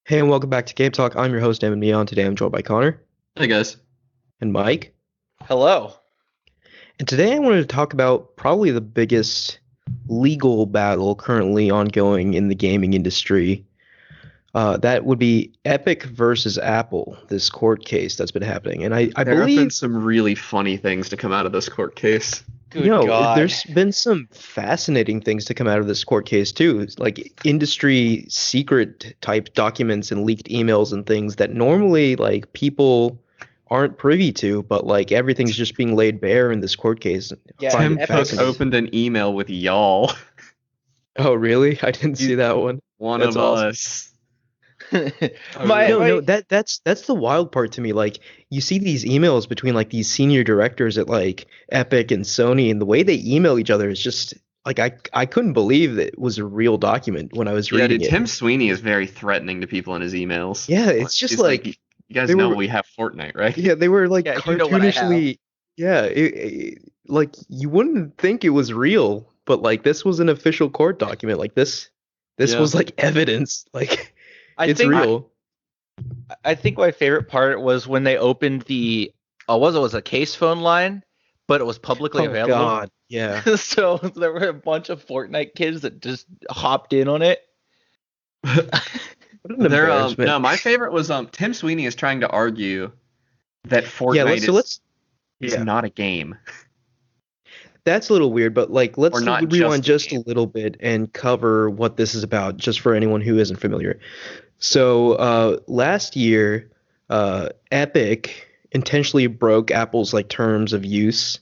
Hey, and welcome back to Game Talk. I'm your host, Evan Neon. Today I'm joined by Connor Hey guys. and Mike. Hello. And today I wanted to talk about probably the biggest legal battle currently ongoing in the gaming industry. That would be Epic versus Apple, this court case that's been happening. And I There have been believe, some really funny things to come out of this court case. Good you know, God. there's been some fascinating things to come out of this court case too, like industry secret type documents and leaked emails and things that normally like people aren't privy to, but like everything's just being laid bare in this court case. Yeah, Find Tim it Epic Cook fascinating. opened an email with y'all. Oh, really? I didn't see that one. One That's of awesome. us. No, that's the wild part to me. Like you see these emails between like these senior directors at like Epic and Sony, and the way they email each other is just like I couldn't believe that it was a real document when I was Yeah, reading dude, it. Tim Sweeney is very threatening to people in his emails. Yeah, it's just He's like you guys they know were- we have Fortnite, right? yeah, they were like Yeah, you know what I have. cartoonishly. Yeah, like you wouldn't think it was real, but like this was an official court document. Like this Yeah. was like evidence. Like I it's think real. I think my favorite part was when they opened the it was a case phone line, but it was publicly Oh available. God, yeah. So there were a bunch of Fortnite kids that just hopped in on it. What an embarrassment. No, my favorite was Tim Sweeney is trying to argue that Fortnite Yeah, is yeah. not a game. That's a little weird, but like let's Or not rewind just a just a little bit and cover what this is about, just for anyone who isn't familiar. So last year, Epic intentionally broke Apple's like terms of use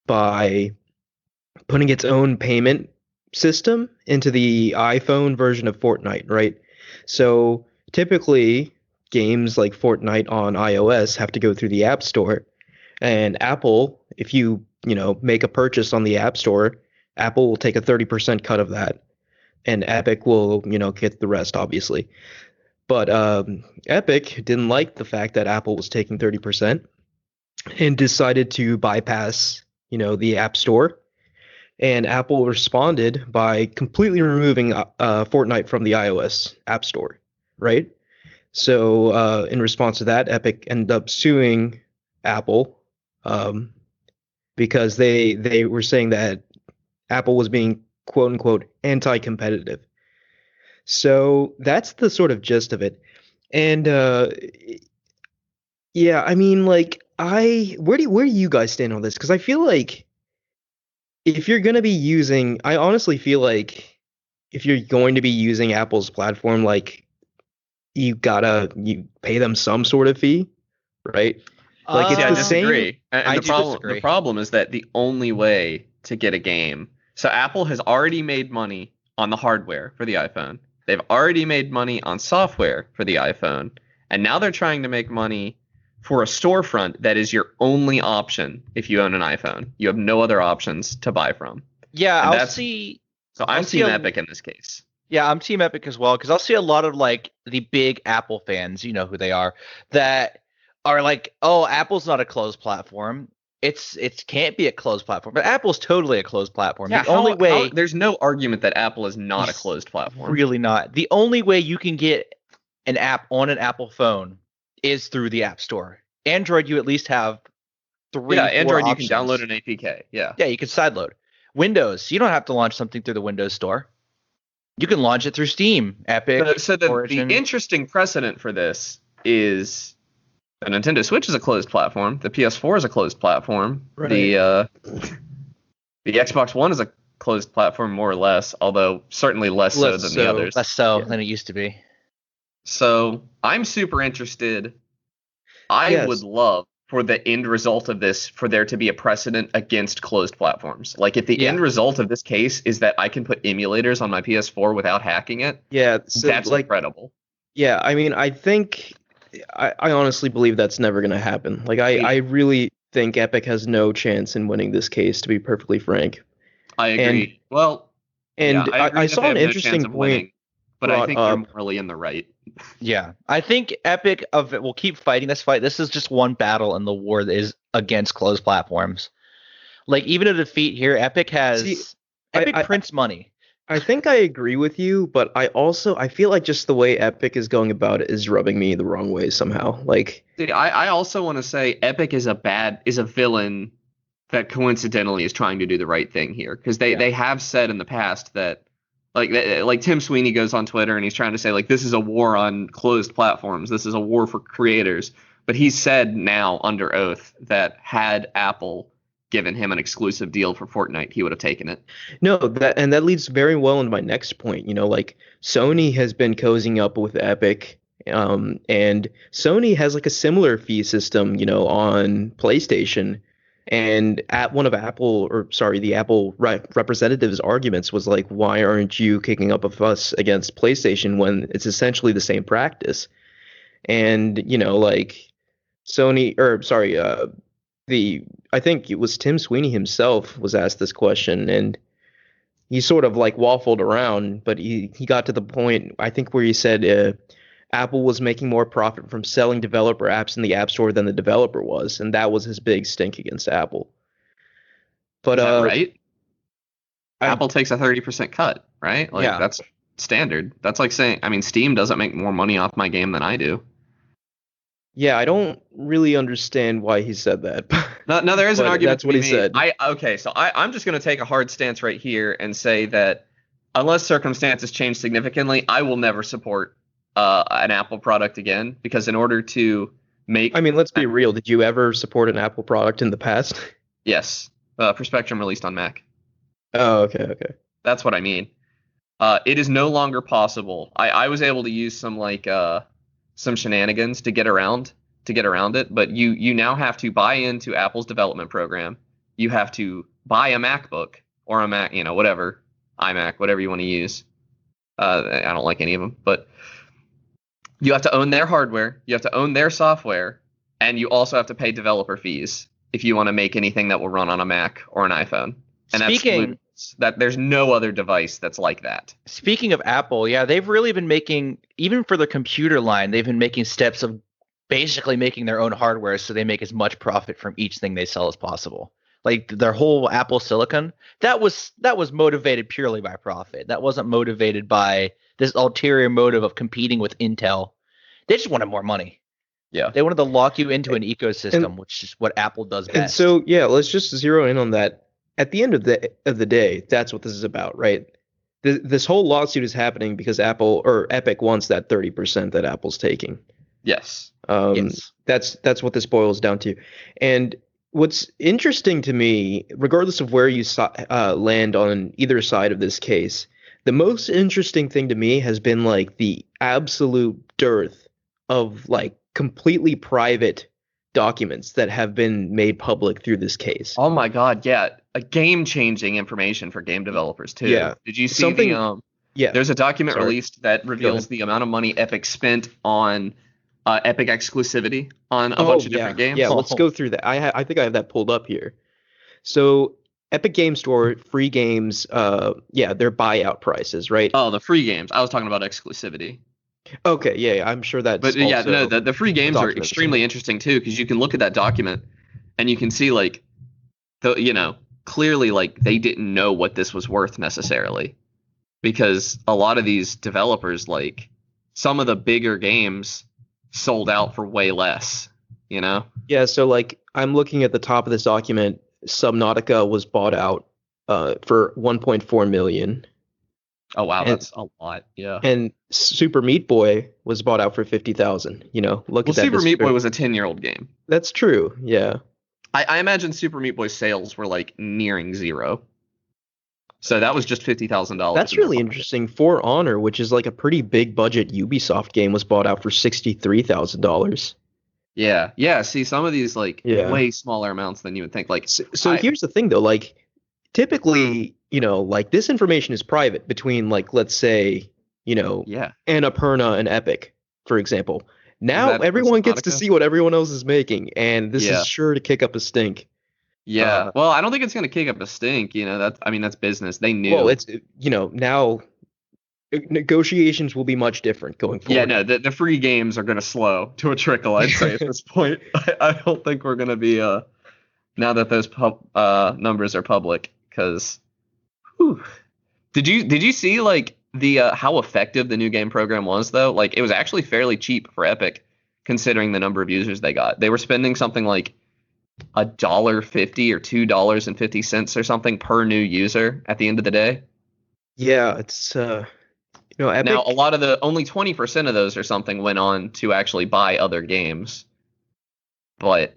by putting its own payment system into the iPhone version of Fortnite, right? So typically games like Fortnite on iOS have to go through the App Store, and Apple, if you make a purchase on the App Store, Apple will take a 30% cut of that, and Epic will, get the rest, obviously. But Epic didn't like the fact that Apple was taking 30% and decided to bypass, the App Store. And Apple responded by completely removing Fortnite from the iOS App Store, right? So in response to that, Epic ended up suing Apple because they were saying that Apple was being quote unquote anti-competitive. So that's the sort of gist of it. And yeah, I mean, like, where do you guys stand on this? Because I feel like if you're gonna be using, I honestly feel like if you're going to be using Apple's platform, like, you pay them some sort of fee, right? Like, it's See, I the same. disagree. And I the do problem disagree. the problem is that the only way to get a game. So Apple has already made money on the hardware for the iPhone. They've already made money on software for the iPhone, and now they're trying to make money for a storefront that is your only option if you own an iPhone. You have no other options to buy from. Yeah, And I'll that's- see. So I'm I'll see Team a- Epic in this case. Yeah, I'm Team Epic as well because I'll see a lot of like the big Apple fans, you know who they are, that are like, "Oh, Apple's not a closed platform. It can't be a closed platform." But Apple's totally a closed platform. Yeah, The only way, there's no argument that Apple is not a It's closed platform. really not. The only way you can get an app on an Apple phone is through the App Store. Android, you at least have three. Yeah, four Android options. you can download an APK. Yeah. Yeah, you can sideload. Windows, you don't have to launch something through the Windows Store. You can launch it through Steam, Epic. So the Origin. interesting precedent for this is the Nintendo Switch is a closed platform. The PS4 is a closed platform. Right. The Xbox One is a closed platform, more or less, although certainly less so Less than so. the others. Less so Yeah. than it used to be. So I'm super interested. I Yes. would love for the end result of this for there to be a precedent against closed platforms. Like if the Yeah. end result of this case is that I can put emulators on my PS4 without hacking it, Yeah, so that's like, incredible. yeah, I mean, I honestly believe that's never gonna happen. Like, I really think Epic has no chance in winning this case, to be perfectly frank. I agree. Well, And yeah, I agree I that saw they an have no interesting chance of winning, point but I brought think they're up. morally in the right. Yeah, I think Epic will keep fighting this fight. This is just one battle in the war that is against closed platforms. Like even a defeat here, Epic has See, Epic I- prints money. I think I agree with you, but I feel like just the way Epic is going about it is rubbing me the wrong way somehow. Like, See, I also want to say Epic is a villain that coincidentally is trying to do the right thing here, because they have said in the past that like Tim Sweeney goes on Twitter and he's trying to say like this is a war on closed platforms, this is a war for creators, but he's said now under oath that had Apple given him an exclusive deal for Fortnite, he would have taken it. no, that leads very well into my next point. Like Sony has been cozying up with Epic, and Sony has like a similar fee system, on PlayStation. And at one of the Apple representatives' arguments was like, why aren't you kicking up a fuss against PlayStation when it's essentially the same practice? And, like Sony, or sorry, I think it was Tim Sweeney himself was asked this question, and he sort of like waffled around, but he got to the point, I think, where he said Apple was making more profit from selling developer apps in the App Store than the developer was, and that was his big stink against Apple. But Is that right? I- Apple takes a 30% cut, right? Like Yeah. that's standard. That's like saying, I mean, Steam doesn't make more money off my game than I do. yeah, I don't really understand why he said that. No, there is an But argument that's to what be he made. said. So I'm just going to take a hard stance right here and say that unless circumstances change significantly, I will never support an Apple product again, because in order to make, I mean, let's be real. Did you ever support an Apple product in the past? yes, for Spectrum released on Mac. Oh, okay. That's what I mean. It is no longer possible. I was able to use some shenanigans to get around it, but you now have to buy into Apple's development program. You have to buy a MacBook or a Mac, whatever, iMac, whatever you want to use. I don't like any of them, but you have to own their hardware, you have to own their software, and you also have to pay developer fees if you want to make anything that will run on a Mac or an iPhone. And that there's no other device that's like that. Speaking of Apple, yeah, they've really been making, even for the computer line, they've been making steps of basically making their own hardware so they make as much profit from each thing they sell as possible. Like their whole Apple Silicon, that was motivated purely by profit. That wasn't motivated by this ulterior motive of competing with Intel. They just wanted more money. Yeah. They wanted to lock you into an ecosystem, which is what Apple does best. And so, yeah, let's just zero in on that. At the end of the day, that's what this is about, right? This whole lawsuit is happening because Epic wants that 30% that Apple's taking. Yes. Yes. That's what this boils down to. And what's interesting to me, regardless of where you land on either side of this case, the most interesting thing to me has been like the absolute dearth of like completely private documents that have been made public through this case. Oh my God, yeah, a game-changing information for game developers too. Yeah. Did you see Yeah. There's a document Sorry. released that reveals the amount of money Epic spent on Epic exclusivity on a bunch of different games. Yeah, let's go through that. I think I have that pulled up here. So Epic Game Store, free games, their buyout prices, right? Oh, the free games. I was talking about exclusivity. Okay, yeah, I'm sure that's But yeah, also no, the free games are documented. extremely interesting too, because you can look at that document and you can see like clearly like they didn't know what this was worth necessarily, because a lot of these developers, like some of the bigger games, sold out for way less. Yeah, so like I'm looking at the top of this document. Subnautica was bought out for 1.4 million. Oh wow, And- that's a lot. Yeah. And Super Meat Boy was bought out for 50,000. Look Well, at that. Super Meat Boy was a 10-year-old game. That's true. Yeah. I imagine Super Meat Boy sales were like nearing zero. So that was just $50,000. That's really interesting. For Honor, which is like a pretty big budget Ubisoft game, was bought out for $63,000. Yeah. See, some of these Yeah. way smaller amounts than you would think. Like, So here's the thing, though. Like, typically, like this information is private between, like, let's say, yeah, Annapurna and Epic, for example. Now that for everyone gets to Subnautica? see what everyone else is making, and this Yeah. is sure to kick up a stink. yeah. Well, I don't think it's gonna kick up a stink. That's business. They knew. Well, it's now negotiations will be much different going forward. Yeah, no, the free games are gonna slow to a trickle, I'd say at this point. I don't think we're gonna be now that those numbers are public, because Did you see like the how effective the new game program was though? Like it was actually fairly cheap for Epic considering the number of users they got. They were spending something like $1.50 or $2.50 or something per new user at the end of the day. Yeah, it's Epic. Now, a lot of the only 20% of those or something went on to actually buy other games. But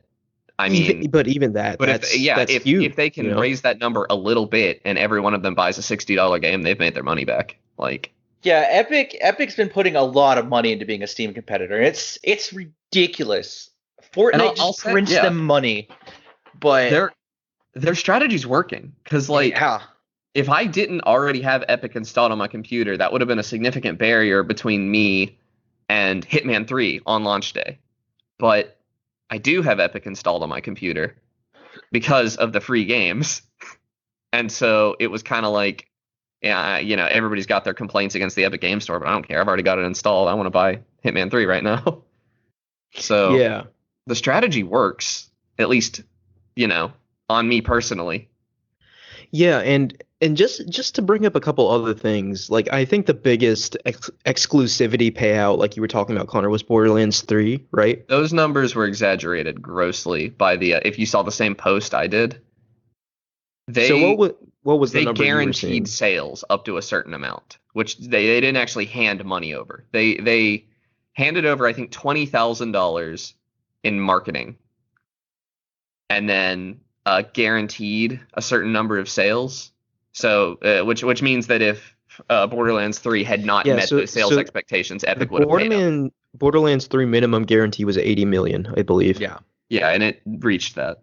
I mean, but even that, but that's if huge, if they can you know? raise that number a little bit and every one of them buys a $60 game, they've made their money back. Like, Yeah, Epic's been putting a lot of money into being a Steam competitor. It's ridiculous. And Fortnite I'll just say, prints yeah. them money, but their strategy's working because like yeah, if I didn't already have Epic installed on my computer, that would have been a significant barrier between me and Hitman 3 on launch day. But I do have Epic installed on my computer because of the free games. And so it was kind of like, yeah, everybody's got their complaints against the Epic Game Store, but I don't care. I've already got it installed. I want to buy Hitman 3 right now. So Yeah. the strategy works, at least, on me personally. Yeah, and just to bring up a couple other things, like I think the biggest exclusivity payout, like you were talking about, Connor, was Borderlands 3, right? Those numbers were exaggerated grossly by the if you saw the same post I did. So what was the They number you were seeing? guaranteed sales up to a certain amount, which they didn't actually hand money over. They handed over I think $20,000 in marketing, and then guaranteed a certain number of sales. So which means that if Borderlands 3 had not met those sales expectations, Epic would have paid up. Borderlands 3 minimum guarantee was 80 million, I believe. yeah. Yeah, and it reached that.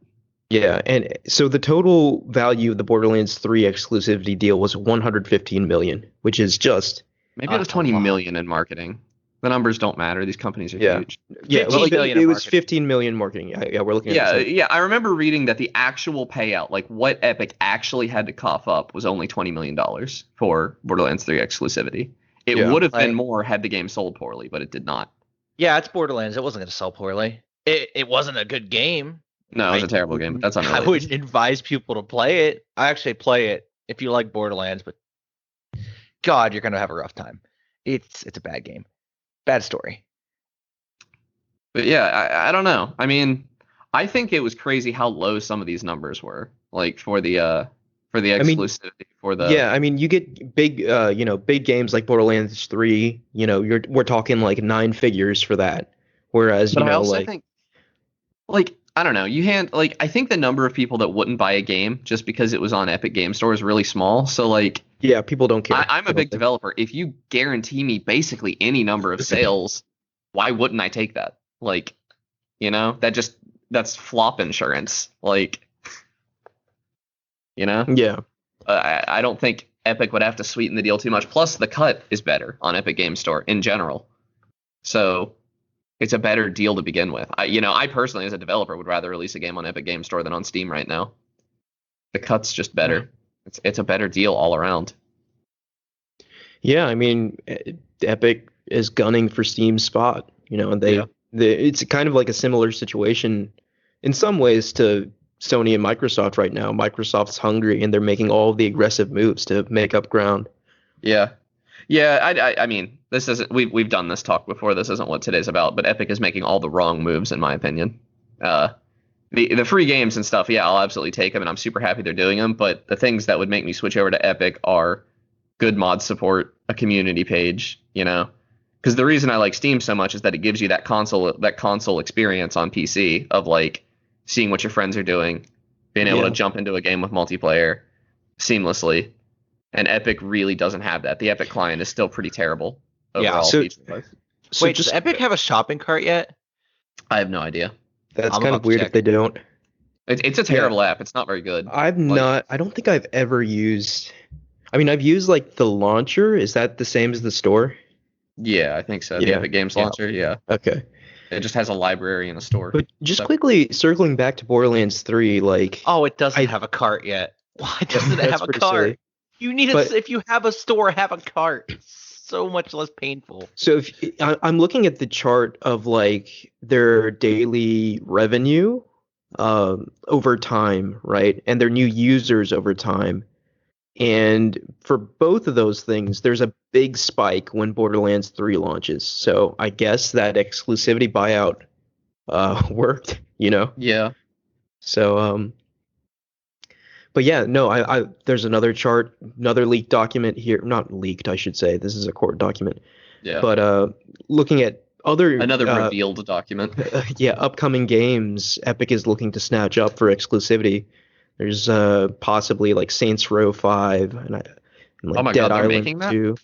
Yeah, and so the total value of the Borderlands 3 exclusivity deal was 115 million, which is just Maybe it was That's a 20 lot. million in marketing. The numbers don't matter. These companies are Yeah. huge. yeah, 15 million it in was marketing. 15 million marketing. Yeah, we're looking at Yeah, the same. yeah. I remember reading that the actual payout, like what Epic actually had to cough up, was only $20 million for Borderlands 3 exclusivity. It Yeah, would have been like- more had the game sold poorly, but it did not. Yeah, it's Borderlands. It wasn't going to sell poorly. It wasn't a good game. No, it was a terrible game, but that's I unrelated. wouldn't advise people to play it. I actually play it if you like Borderlands, but God, you're going to have a rough time. It's a bad game. Bad story. But yeah, I don't know. I mean, I think it was crazy how low some of these numbers were, like for the mean, exclusivity for the. Yeah, I mean, you get big games like Borderlands 3, we're talking like 9 figures for that. Whereas, But I also like think, like, I don't know, I think the number of people that wouldn't buy a game just because it was on Epic Game Store is really small. So like, yeah, people don't care. I'm a big developer. If you guarantee me basically any number of sales, why wouldn't I take that? Like, that's flop insurance. Like, Yeah. I don't think Epic would have to sweeten the deal too much. Plus, the cut is better on Epic Game Store in general. So it's a better deal to begin with. I personally, as a developer, would rather release a game on Epic Game Store than on Steam right now. The cut's just better. It's a better deal all around. Yeah, I mean, Epic is gunning for Steam's spot, and it's kind of like a similar situation in some ways to Sony and Microsoft right now. Microsoft's hungry and they're making all of the aggressive moves to make up ground. Yeah. I mean, this isn't. We've done this talk before. This isn't what today's about. But Epic is making all the wrong moves, in my opinion. The free games and stuff. Yeah, I'll absolutely take them, and I'm super happy they're doing them. But the things that would make me switch over to Epic are good mod support, a community page. Because the reason I like Steam so much is that it gives you that console experience on PC of like seeing what your friends are doing, being able to jump into a game with multiplayer seamlessly. And Epic really doesn't have that. The Epic client is still pretty terrible overall. So Wait, does Epic have a shopping cart yet? I have no idea. That's I'm kind about of to weird check. if they don't. It's a terrible app. It's not very good. I don't think I've ever used. I mean, I've used like the launcher. Is that the same as the store? Yeah, I think so. The Yeah. Epic Games launcher. Yeah, Okay. it just has a library and a store. But just quickly circling back to Borderlands 3, like, Oh, it doesn't have a cart yet. Why doesn't it that's have a pretty cart? silly. You need But- if you have a store, have a cart. It's so much less painful. So I'm looking at the chart of like their daily revenue over time, right? And their new users over time. And for both of those things, there's a big spike when Borderlands 3 launches. So I guess that exclusivity buyout worked, you know? Yeah. So but yeah, no, I there's another chart, another leaked document here. Not leaked, I should say. This is a court document. Yeah. But looking at other Another revealed document. yeah, upcoming games Epic is looking to snatch up for exclusivity. There's possibly like Saints Row 5 and like Oh my Dead God, they're Island making that? 2.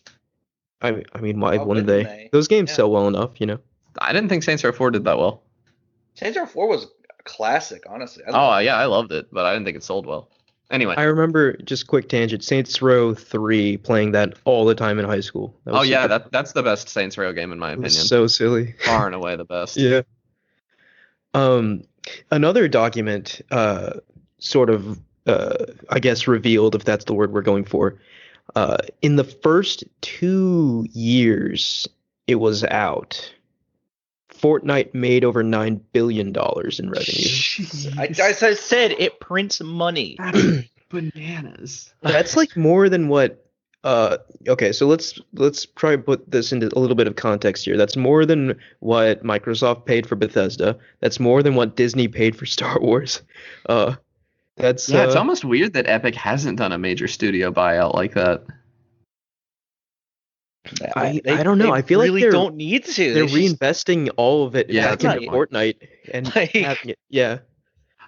I mean, why Why wouldn't wouldn't they? they? Those games Yeah. sell well enough, you know. I didn't think Saints Row 4 did that well. Saints Row 4 was a classic, honestly. Oh yeah, I loved it, but I didn't think it sold well. Anyway. I remember, just quick tangent, Saints Row 3 playing that all the time in high school. That was Oh yeah, super- that's the best Saints Row game in my it was opinion. so silly. Far and away the best. Yeah. Another document, sort of, I guess, revealed, if that's the word we're going for. In the first 2 years it was out, Fortnite made over $9 billion in revenue. As I said, it prints money. That's bananas. That's like more than what. Okay, so let's try and put this into a little bit of context here. That's more than what Microsoft paid for Bethesda. That's more than what Disney paid for Star Wars. That's Yeah, it's almost weird that Epic hasn't done a major studio buyout like that. I don't know. I feel like really they're- don't need to. they're They just- reinvesting all of it Yeah, back that's into not- Fortnite and Like- having it. Yeah,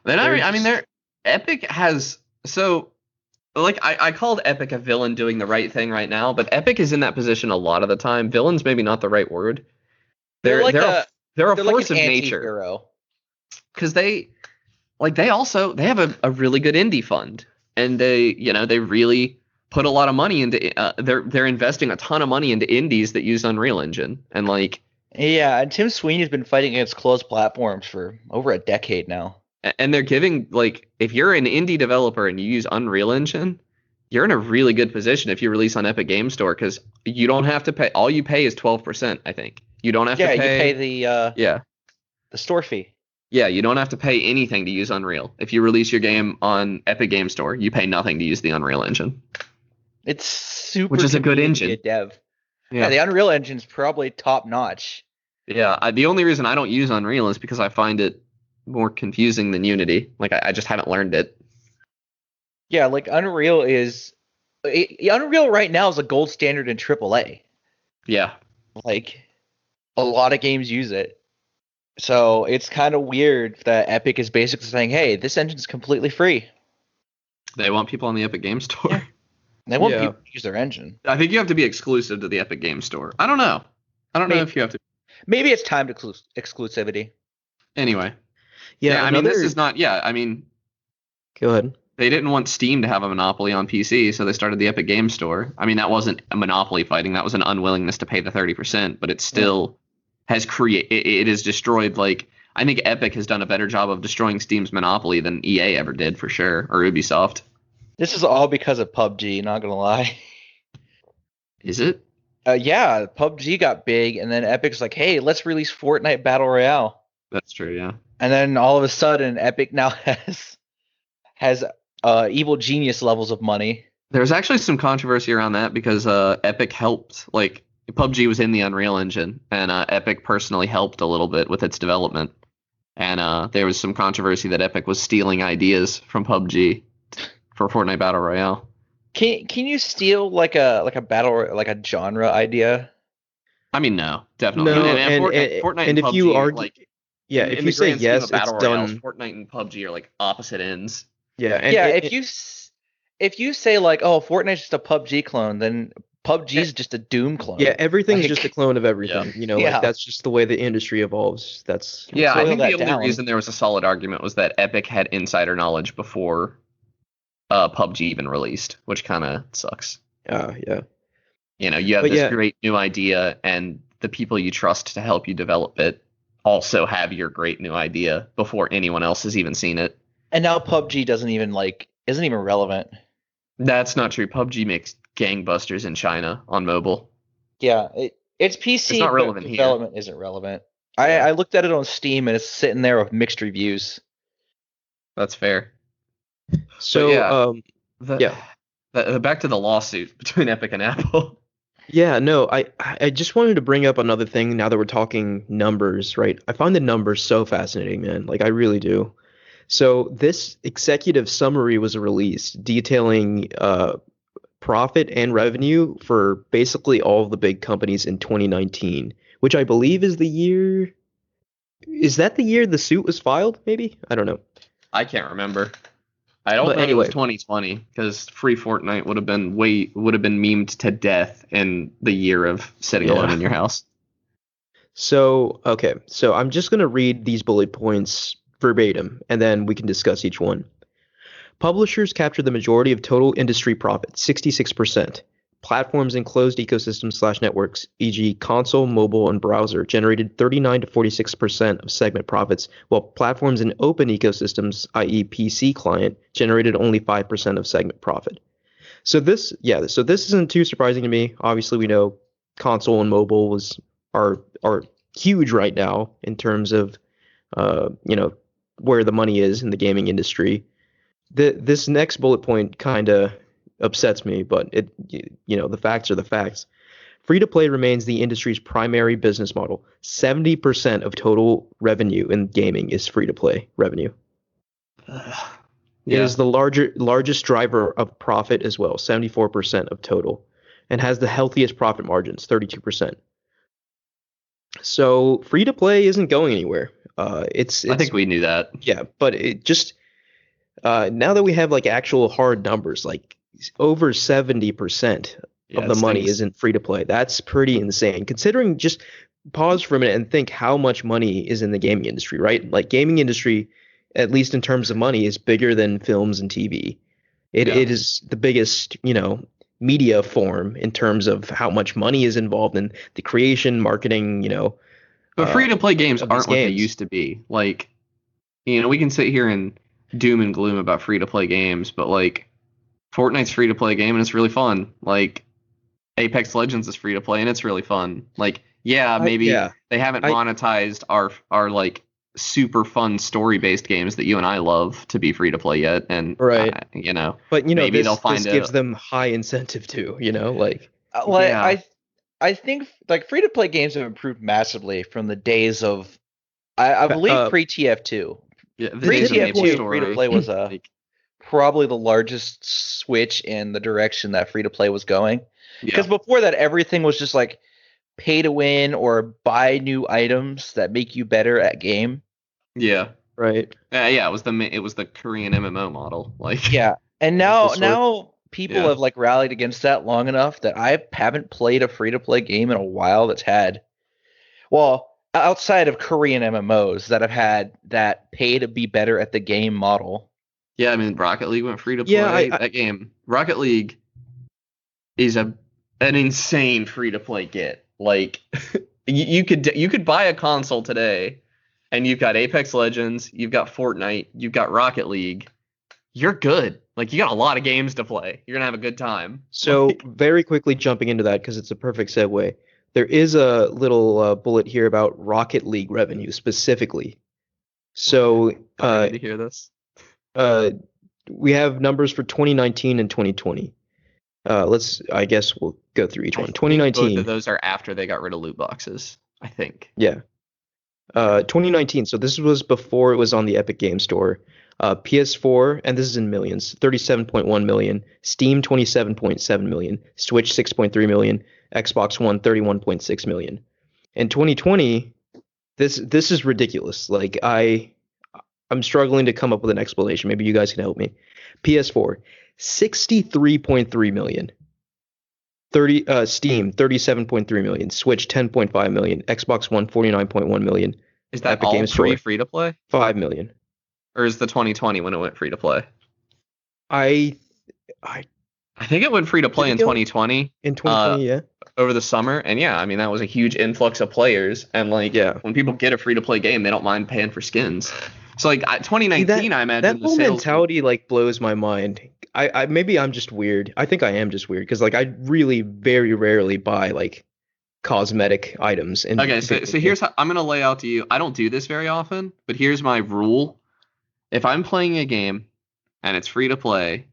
Then They're I mean, just- Epic has so like I called Epic a villain doing the right thing right now, but Epic is in that position a lot of the time. Villain's maybe not the right word. They're like they're a they're a they're like force an of nature anti-hero. because they have a really good indie fund, and they really put a lot of money into they're investing a ton of money into indies that use Unreal Engine, and like Yeah, and Tim Sweeney's been fighting against closed platforms for over a decade now. and they're giving, like, if you're an indie developer and you use Unreal Engine, you're in a really good position if you release on Epic Game Store, because you don't have to pay. All you pay is 12%, I think. You don't have Yeah, to you pay. pay Yeah, the store fee. yeah, you don't have to pay anything to use Unreal. If you release your game on Epic Game Store, you pay nothing to use the Unreal Engine. It's super Which is a good convenient to be engine. a dev. Yeah, the Unreal Engine's probably top notch. Yeah, the only reason I don't use Unreal is because I find it more confusing than Unity. Like, I just haven't learned it. Yeah, like Unreal Unreal right now is a gold standard in AAA. Yeah. Like a lot of games use it. So it's kind of weird that Epic is basically saying, "Hey, this engine's completely free." They want people on the Epic Game Store. Yeah. They want Yeah. people to use their engine. I think you have to be exclusive to the Epic Game Store. I don't know. I don't know Maybe. if you have to. Maybe it's time to exclusivity. Anyway. yeah. I mean, this another- is not. Yeah, I mean, Go ahead. they didn't want Steam to have a monopoly on PC, so they started the Epic Game Store. I mean, that wasn't a monopoly fighting. That was an unwillingness to pay the 30%, but it still has it has destroyed, like, I think Epic has done a better job of destroying Steam's monopoly than EA ever did, for sure, or Ubisoft. This is all because of PUBG, not gonna lie. Is it? Yeah, PUBG got big, and then Epic's like, "Hey, let's release Fortnite Battle Royale." That's true, yeah. And then all of a sudden, Epic now has evil genius levels of money. There's actually some controversy around that because Epic helped, like, PUBG was in the Unreal Engine, and Epic personally helped a little bit with its development. And there was some controversy that Epic was stealing ideas from PUBG for Fortnite Battle Royale. Can you steal like a battle, like a genre idea? I mean, no, definitely. No, Fortnite and if PUBG you are, argue, like, yeah, in if the you say grand scheme of yes, it's Battle Royales, done. Fortnite and PUBG are like opposite ends. Yeah, and Yeah, if you say like, "Oh, Fortnite's just a PUBG clone," then PUBG's just a Doom clone. yeah, everything's Like- just a clone of everything. Yeah. You know, Yeah. like that's just the way the industry evolves. That's Yeah, I boil think that the only down. reason there was a solid argument was that Epic had insider knowledge before PUBG even released, which kind of sucks. yeah. You know, you have But this yeah. great new idea, and the people you trust to help you develop it also have your great new idea before anyone else has even seen it. And now PUBG isn't even relevant. That's not true. PUBG makes gangbusters in China on mobile. Yeah, it's PC. It's not but relevant here. development isn't relevant. Yeah. I looked at it on Steam and it's sitting there with mixed reviews. That's fair. So yeah. The, Yeah. Back to the lawsuit between Epic and Apple. Yeah, no, I just wanted to bring up another thing now that we're talking numbers, right? I find the numbers so fascinating, man. Like I really do. So this executive summary was released detailing profit and revenue for basically all of the big companies in 2019, which I believe is the year. Is that the year the suit was filed? Maybe? I don't know. I can't remember. I don't But think it was anyway, 2020 because free Fortnite would have been memed to death in the year of sitting alone yeah. in your house. So, okay. So I'm just going to read these bullet points verbatim and then we can discuss each one. Publishers capture the majority of total industry profit, 66%. Platforms in closed ecosystems/networks, e.g., console, mobile, and browser, generated 39 to 46% of segment profits, while platforms in open ecosystems, i.e., PC client, generated only 5% of segment profit. So this isn't too surprising to me. Obviously, we know console and mobile are huge right now in terms of where the money is in the gaming industry. This next bullet point kind of upsets me, but the facts are the facts. Free to play remains the industry's primary business model. 70% of total revenue in gaming is free to play revenue. It Yeah. is the largest driver of profit as well, 74% of total, and has the healthiest profit margins, 32%. So free to play isn't going anywhere. I It's think we knew that. yeah, but it just now that we have like actual hard numbers, like over 70% Yeah, of it the money stinks. isn't free to play. That's pretty insane. Considering just pause for a minute and think how much money is in the gaming industry, right? Like gaming industry, at least in terms of money, is bigger than films and TV. Yeah. It is the biggest, media form in terms of how much money is involved in the creation, marketing, But free to play games of these aren't what they games. used to be. Like, we can sit here and doom and gloom about free to play games, but like Fortnite's free to play game and it's really fun. Like Apex Legends is free to play and it's really fun. Like, yeah, maybe Yeah, they haven't I monetized our like super fun story based games that you and I love to be free to play yet, and right. But maybe they'll this find gives a them high incentive too, like Like yeah I think like free to play games have improved massively from the days of I believe uh pre TF2. yeah the the Pre days of tipping Maple TF2 point. free to Story play was like probably the largest switch in the direction that free to play was going. yeah Because before that, everything was just like pay to win or buy new items that make you better at game. yeah Right. yeah it was the Korean MMO model like Yeah, and Of the now sort. people yeah have like rallied against that long enough that I haven't played a free to play game in a while that's had well outside of Korean MMOs that have had that pay to be better at the game model. yeah. I mean Rocket League went free to Yeah, play. That game Rocket League is an insane free to play get. Like you could buy a console today and you've got Apex Legends, you've got Fortnite, you've got Rocket League. You're good. Like you got a lot of games to play. You're gonna have a good time. so Like very quickly jumping into that because it's a perfect segue. There is a little bullet here about Rocket League revenue specifically. So I'm ready to hear this. uh, we have numbers for 2019 and 2020. I guess we'll go through each I one. think both of 2019, those are after they got rid of loot boxes. I think. yeah. 2019. So this was before it was on the Epic Game Store. PS4, and this is in millions, 37.1 million. Steam, 27.7 million. Switch, 6.3 million. Xbox One, 31.6 million. In 2020, this is ridiculous. Like I'm struggling to come up with an explanation. Maybe you guys can help me. PS4, 63.3 million. 30 Steam 37.3 million, Switch 10.5 million, Xbox One 49.1 million, Is that Epic all Games Store free to play, 5 million. or is the 2020 when it went free to play? I I I think it went free to did play it in go 2020. in 2020, yeah. Over the summer, and yeah, I mean that was a huge influx of players, and like Yeah. when people get a free to play game, they don't mind paying for skins. So like See 2019, I that imagine the whole sales were mentality like blows my mind. I maybe I'm just weird. I think I am just weird because like I really very rarely buy like cosmetic items in okay. So video so here's games. how I'm gonna lay out to you. I don't do this very often, but here's my rule: if I'm playing a game and it's free to play,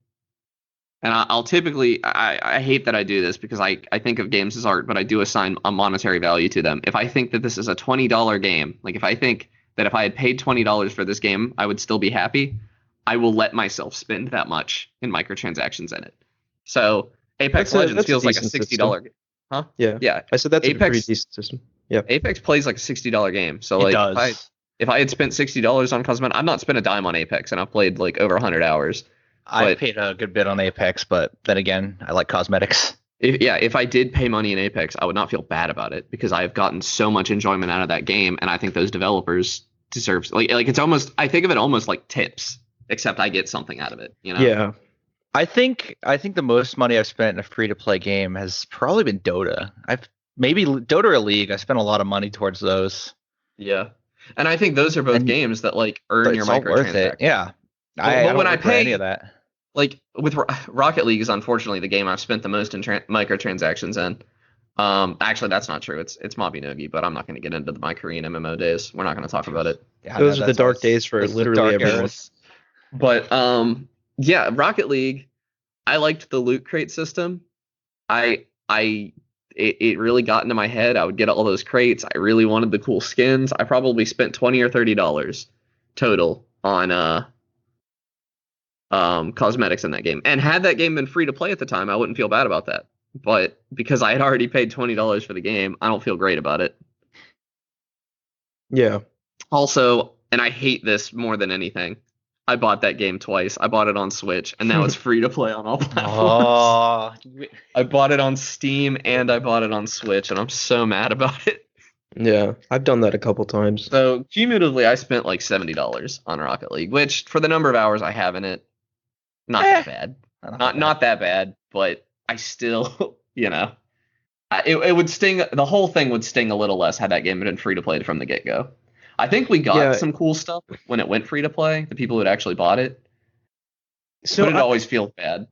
And I'll typically, I hate that I do this because I think of games as art, but I do assign a monetary value to them. If I think that this is a $20 game, like if I think that if I had paid $20 for this game, I would still be happy, I will let myself spend that much in microtransactions in it. So Apex Legends that's a feels like a decent $60. Huh? Yeah. Yeah. I said that's a pretty Apex decent system. Yeah. Apex plays like a $60 game. So It like does. if I had spent $60 on cosmetic, I've not spent a dime on Apex, and I've played like over 100 hours. I've but- paid a good bit on Apex, but then again, I like cosmetics. If I did pay money in Apex, I would not feel bad about it because I've gotten so much enjoyment out of that game, and I think those developers deserve like it's almost, I think of it almost like tips, except I get something out of it. You know? Yeah. I think the most money I've spent in a free to play game has probably been Dota. Maybe Dota or League. I spent a lot of money towards those. Yeah. And I think those are both And- games that like earn But your it's all worth it. microtransactions. Yeah. But I don't when I look for any pay- of that. Like with Rocket League is unfortunately the game I've spent the most in microtransactions in. Actually, that's not true. It's Mabinogi, but I'm not going to get into my Korean MMO days. We're not going to talk about it. Yeah, Those are the that's dark us. days for Those are the literally dark everyone. eras. But yeah, Rocket League, I liked the loot crate system. It really got into my head. I would get all those crates. I really wanted the cool skins. I probably spent $20 or $30 total on cosmetics in that game. And had that game been free to play at the time, I wouldn't feel bad about that. But because I had already paid $20 for the game, I don't feel great about it. Yeah. Also, and I hate this more than anything, I bought that game twice. I bought it on Switch, and now it's free to play on all platforms. Oh, I bought it on Steam and I bought it on Switch, and I'm so mad about it. Yeah. I've done that a couple times. So cumulatively, I spent like $70 on Rocket League, which for the number of hours I have in it, not that bad. Not that bad, but I still, it would sting. The whole thing would sting a little less had that game been free to play from the get go. I think we got Yeah. some cool stuff when it went free to play. The people who had actually bought it, So but it I, always feels bad.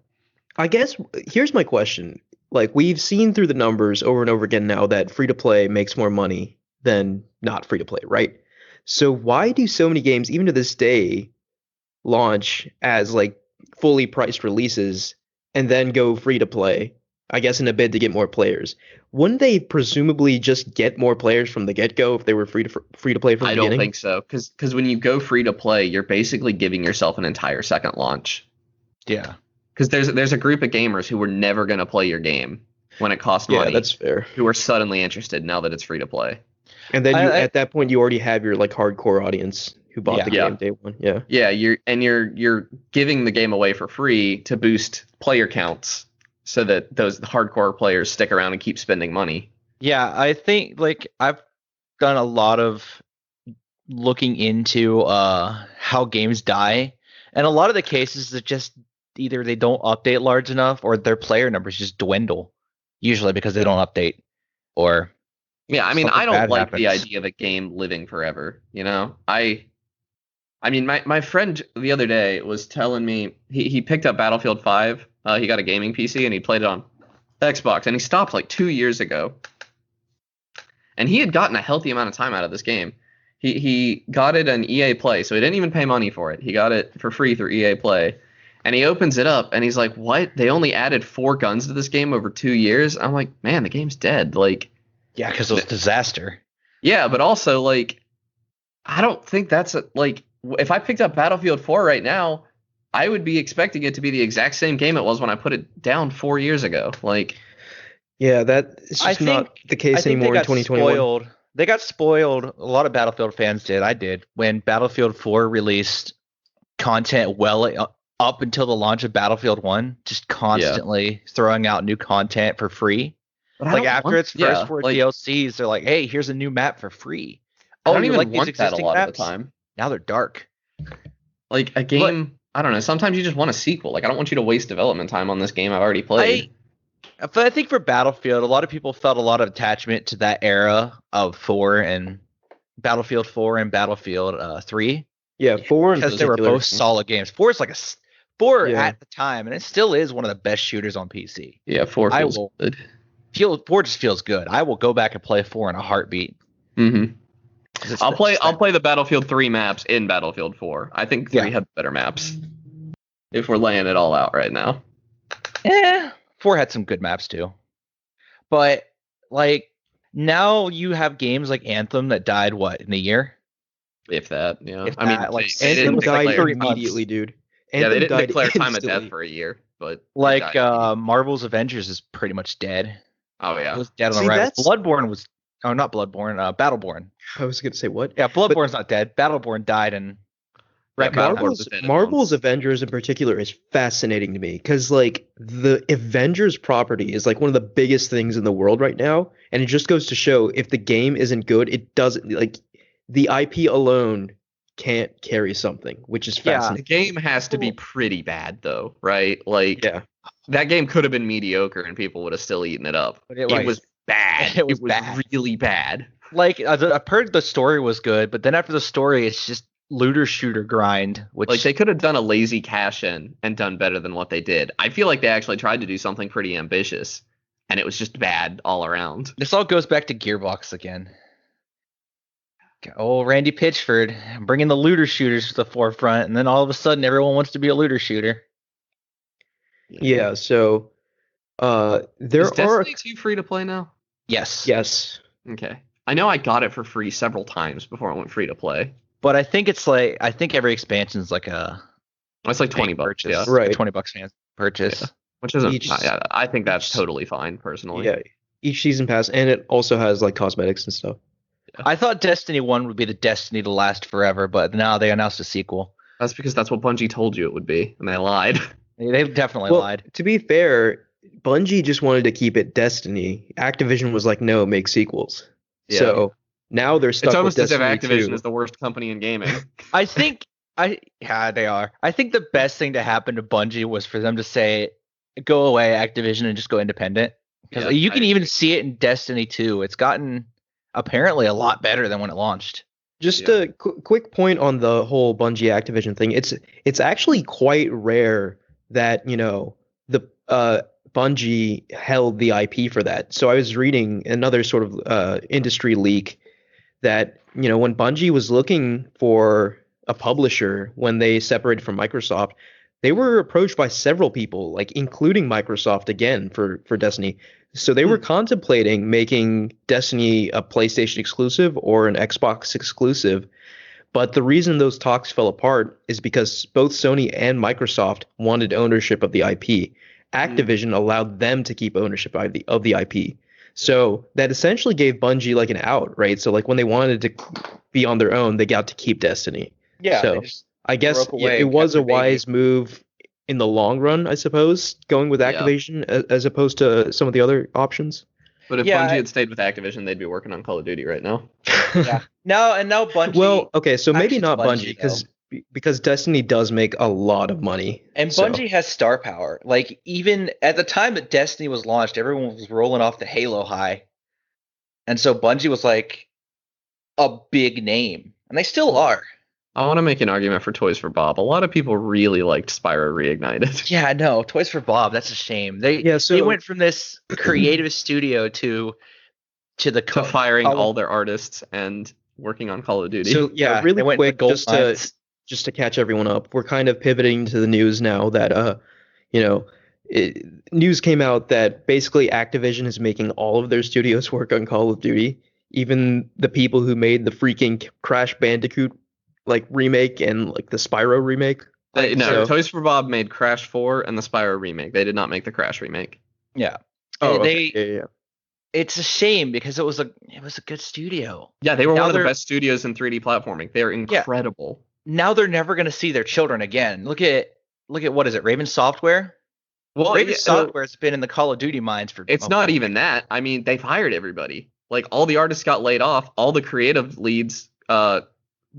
I guess here's my question. Like we've seen through the numbers over and over again now that free to play makes more money than not free to play, right? So why do so many games, even to this day, launch as like fully priced releases and then go free to play? I guess in a bid to get more players. Wouldn't they presumably just get more players from the get go if they were free to play from the I don't beginning? think so, because when you go free to play, you're basically giving yourself an entire second launch. Yeah. Because there's a group of gamers who were never going to play your game when it cost Yeah, money, that's fair. who are suddenly interested now that it's free to play. And then I- at that point you already have your like hardcore audience who bought the Yeah. game day one. Yeah. Yeah, you're giving the game away for free to boost player counts so that those hardcore players stick around and keep spending money. Yeah, I think like I've done a lot of looking into how games die, and a lot of the cases that just either they don't update large enough or their player numbers just dwindle, usually because they don't update or Yeah, I mean, Something I don't bad like the happens. idea of a game living forever, I mean, my friend the other day was telling me he picked up Battlefield 5. He got a gaming PC and he played it on Xbox, and he stopped like 2 years ago. And he had gotten a healthy amount of time out of this game. He got it in EA Play, so he didn't even pay money for it. He got it for free through EA Play. And he opens it up and he's like, "What? They only added 4 guns to this game over 2 years?" I'm like, "Man, the game's dead." Like, yeah, because it was a disaster. yeah, but also like, I don't think that's if I picked up Battlefield 4 right now, I would be expecting it to be the exact same game it was when I put it down 4 years ago. Like, Yeah, that is I just not think- the I case think anymore in 2021. spoiled. They got spoiled. A lot of Battlefield fans did. I did when Battlefield 4 released content up until the launch of Battlefield 1, just constantly throwing out new content for free. but I Like don't after want- its first yeah, 4 like, DLCs, they're like, "Hey, here's a new map for free." I don't you even like these want that a existing lot of maps? the time. Now they're dark. Like a game, I don't know. Sometimes you just want a sequel. Like, I don't want you to waste development time on this game I've already played. But I think for Battlefield, a lot of people felt a lot of attachment to that era of Battlefield 4 and Battlefield 3 Yeah, 4 in because they were particular. both solid games. 4 is like four Yeah. at the time, and it still is one of the best shooters on PC. Yeah, 4 I feels will- good. 4 just feels good. I will go back and play 4 in a heartbeat. Mm-hmm. 'Cause it's I'll the- play it's I'll that- play the Battlefield 3 maps in Battlefield 4. I think 3 Yeah. had better maps. If we're laying it all out right now. 4 had some good maps too. But like now you have games like Anthem that died in a year? If that, yeah. If I mean, that, like, they it didn't Anthem was like died 3 immediately, months. dude. yeah, they Anthem didn't died declare time of instantly. death for a year, but it Like died immediately. Marvel's Avengers is pretty much dead. Oh It yeah. was dead on See, the right. that's- Bloodborne was not Bloodborne, Battleborn. I was gonna say what? Yeah, Bloodborne's not dead. Battleborn died in Yeah, record time. Battleborn was dead in Marvel's months. Avengers in particular is fascinating to me because like the Avengers property is like one of the biggest things in the world right now, and it just goes to show if the game isn't good, it doesn't like the IP alone can't carry something, which is Yeah. The fascinating. game has to be pretty bad though, right? Like Yeah. that game could have been mediocre and people would have still eaten it up. But It like, was bad. It was bad. really bad. like I've heard the story was good, but then after the story, it's just looter shooter grind. Which Like they could have done a lazy cash in and done better than what they did. I feel like they actually tried to do something pretty ambitious, and it was just bad all around. this all goes back to Gearbox again. Oh, Randy Pitchford bringing the looter shooters to the forefront, and then all of a sudden, everyone wants to be a looter shooter. Yeah, so there Is are Destiny 2 free to play now? Yes. yes. Okay. I know I got it for free several times before it went free to play. But I think every expansion is like a It's like 20 fan bucks, purchase, yeah. like Right. a $20 fan purchase. Yeah. Which isn't. Each- I think that's each- totally fine, personally. Yeah, each season pass, and it also has like cosmetics and stuff. I thought Destiny 1 would be the Destiny to last forever, but now they announced a sequel. That's because that's what Bungie told you it would be, and they lied. They definitely Well, lied. to be fair, Bungie just wanted to keep it Destiny. Activision was like, no, make sequels. Yeah. So now they're stuck It's almost with as if Destiny Activision 2. is the worst company in gaming. I think yeah, they are. I think the best thing to happen to Bungie was for them to say, go away, Activision, and just go independent. Because Yeah, you I can even agree. see it in Destiny 2. It's gotten apparently a lot better than when it launched. Just Yeah. a quick point on the whole Bungie Activision thing. It's actually quite rare that, the Bungie held the IP for that. So I was reading another sort of industry leak that, when Bungie was looking for a publisher when they separated from Microsoft, they were approached by several people, like including Microsoft again for Destiny. So they were contemplating making Destiny a PlayStation exclusive or an Xbox exclusive. But the reason those talks fell apart is because both Sony and Microsoft wanted ownership of the IP. Activision allowed them to keep ownership of the IP. So that essentially gave Bungie like an out, right? So like when they wanted to be on their own, they got to keep Destiny. Yeah. So- I guess broke away it and was kept a their baby. wise move in the long run, I suppose, going with Yeah. Activision as opposed to some of the other options. But if Yeah, Bungie I- had stayed with Activision, they'd be working on Call of Duty right now. yeah. Now Bungie. Well, okay, so maybe Actually, not Bungie, Bungie because Destiny does make a lot of money. And So- Bungie has star power. Like, even at the time that Destiny was launched, everyone was rolling off the Halo high. And so Bungie was like a big name. And they still are. I want to make an argument for Toys for Bob. A lot of people really liked Spyro Reignited. Yeah, no, Toys for Bob, that's a shame. They Yeah, so they went from this creative studio to the to firing Call of- all their artists and working on Call of Duty. So yeah, really they went to quick, gold just mines. to catch everyone up, we're kind of pivoting to the news now that news came out that basically Activision is making all of their studios work on Call of Duty, even the people who made the freaking Crash Bandicoot like remake and like the Spyro remake. No, So- Toys for Bob made Crash 4 and the Spyro remake. They did not make the Crash remake. Yeah. Oh, And okay. they yeah. it's a shame because it was a good studio. Yeah, they were Now one of the they're- best studios in 3D platforming. They are incredible. Now they're never going to see their children again. Look at what is it? Raven Software? Well, Raven yeah, Software's been in the Call of Duty mines for it's not even that. I mean, they fired everybody. Like all the artists got laid off. All the creative leads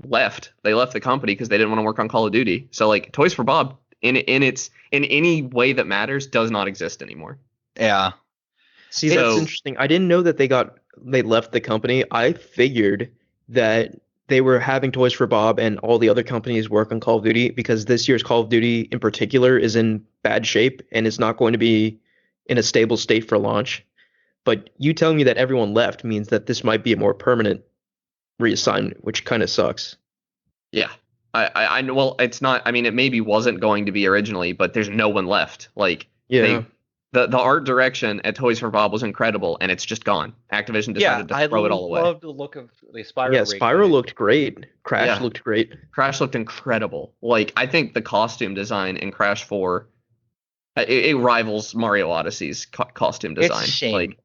left. They left the company because they didn't want to work on Call of Duty. So like Toys for Bob in any way that matters does not exist anymore. Yeah. See, that's So- interesting. I didn't know that they left the company. I figured that they were having Toys for Bob and all the other companies work on Call of Duty because this year's Call of Duty in particular is in bad shape and it's not going to be in a stable state for launch. But you telling me that everyone left means that this might be a more permanent reassignment, which kind of sucks. Yeah. I know. Well, it's not. I mean, it maybe wasn't going to be originally, but there's no one left. Like Yeah. they The art direction at Toys for Bob was incredible, and it's just gone. Activision decided to throw it all away. I love the look of the Spyro. Yeah, rig Spyro game. looked great. Crash Yeah. looked great. Crash looked incredible. Like, I think the costume design in Crash 4, it rivals Mario Odyssey's costume design. It's a shame. Like,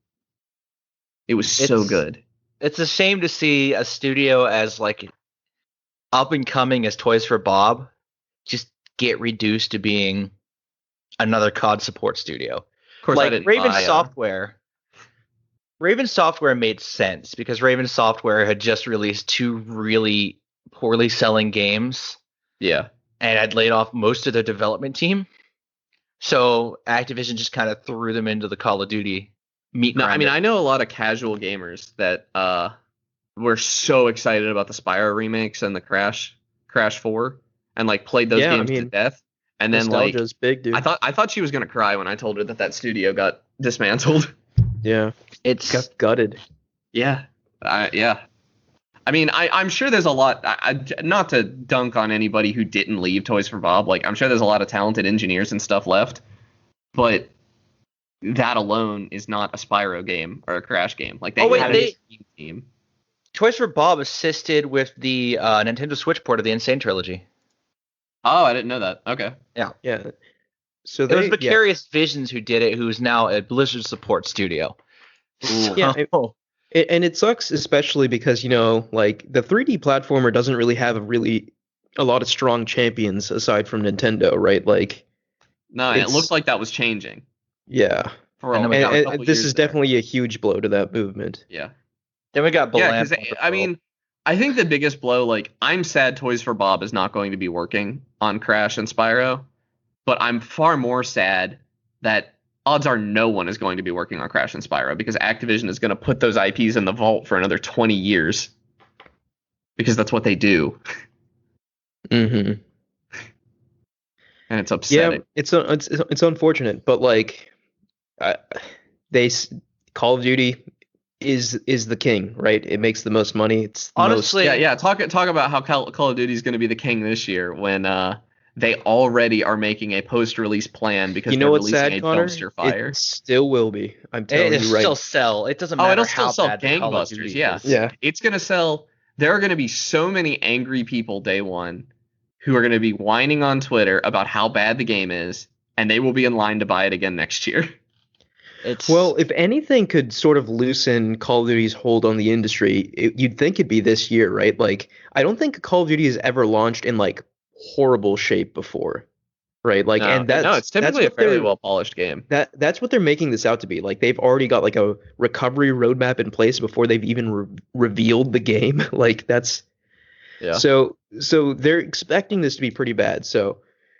it was so It's- good. It's a shame to see a studio as like up and coming as Toys for Bob just get reduced to being another COD support studio. Of course, I Like didn't Raven buy, Software. Raven Software made sense because Raven Software had just released 2 really poorly selling games yeah. and had laid off most of their development team. So Activision just kind of threw them into the Call of Duty meat No, I mean, grinder. I know a lot of casual gamers that were so excited about the Spyro remakes and the Crash 4 and like played those Yeah, I games to mean, death. And then like Nostalgia's big, dude. I thought she was gonna cry when I told her that studio got dismantled. yeah, It's got gutted. Yeah. Yeah. I mean, I'm sure there's a lot. Not to dunk on anybody who didn't leave Toys for Bob. Like, I'm sure there's a lot of talented engineers and stuff left. But that alone is not a Spyro game or a Crash game. Like, they had a team. Toys for Bob assisted with the Nintendo Switch port of the Insane trilogy. Oh, I didn't know that. Okay. Yeah. So It was they, Vicarious Visions who did it, who's now a Blizzard support studio. Ooh. Yeah, So- and it sucks especially because like the 3D platformer doesn't really have a lot of strong champions aside from Nintendo, right? Like, No, and it It's- looked like that was changing. yeah, For And a, then we got and, couple and this years is there. definitely a huge blow to that movement. Yeah. Then we got Yeah, Balan. because I mean, I think the biggest blow, like, I'm sad Toys for Bob is not going to be working on Crash and Spyro, but I'm far more sad that odds are no one is going to be working on Crash and Spyro because Activision is going to put those IPs in the vault for another 20 years because that's what they do, Mm-hmm. and it's Yeah, upsetting. it's unfortunate, but like, uh, Call of Duty is the king, right? It makes the most money. It's the Honestly, Yeah. Talk about how Call of Duty is going to be the king this year when they already are making a post-release plan because You know they're what's releasing sad, a Connor? dumpster fire. It still will be. I'm telling it you right. still sell. It doesn't Oh, matter it'll still how sell bad the Call of gangbusters, Duty yeah. is. Yeah. It's going to sell. There are going to be so many angry people day one who are going to be whining on Twitter about how bad the game is, and they will be in line to buy it again next year. It's Well, if anything could sort of loosen Call of Duty's hold on the industry, you'd think it'd be this year, right? Like, I don't think Call of Duty has ever launched in like horrible shape before, right? Like, and that's no, it's typically a that's what fairly they're- well polished game. That's what they're making this out to be. Like, they've already got like a recovery roadmap in place before they've even revealed the game. Like, that's Yeah. so they're expecting this to be pretty bad. So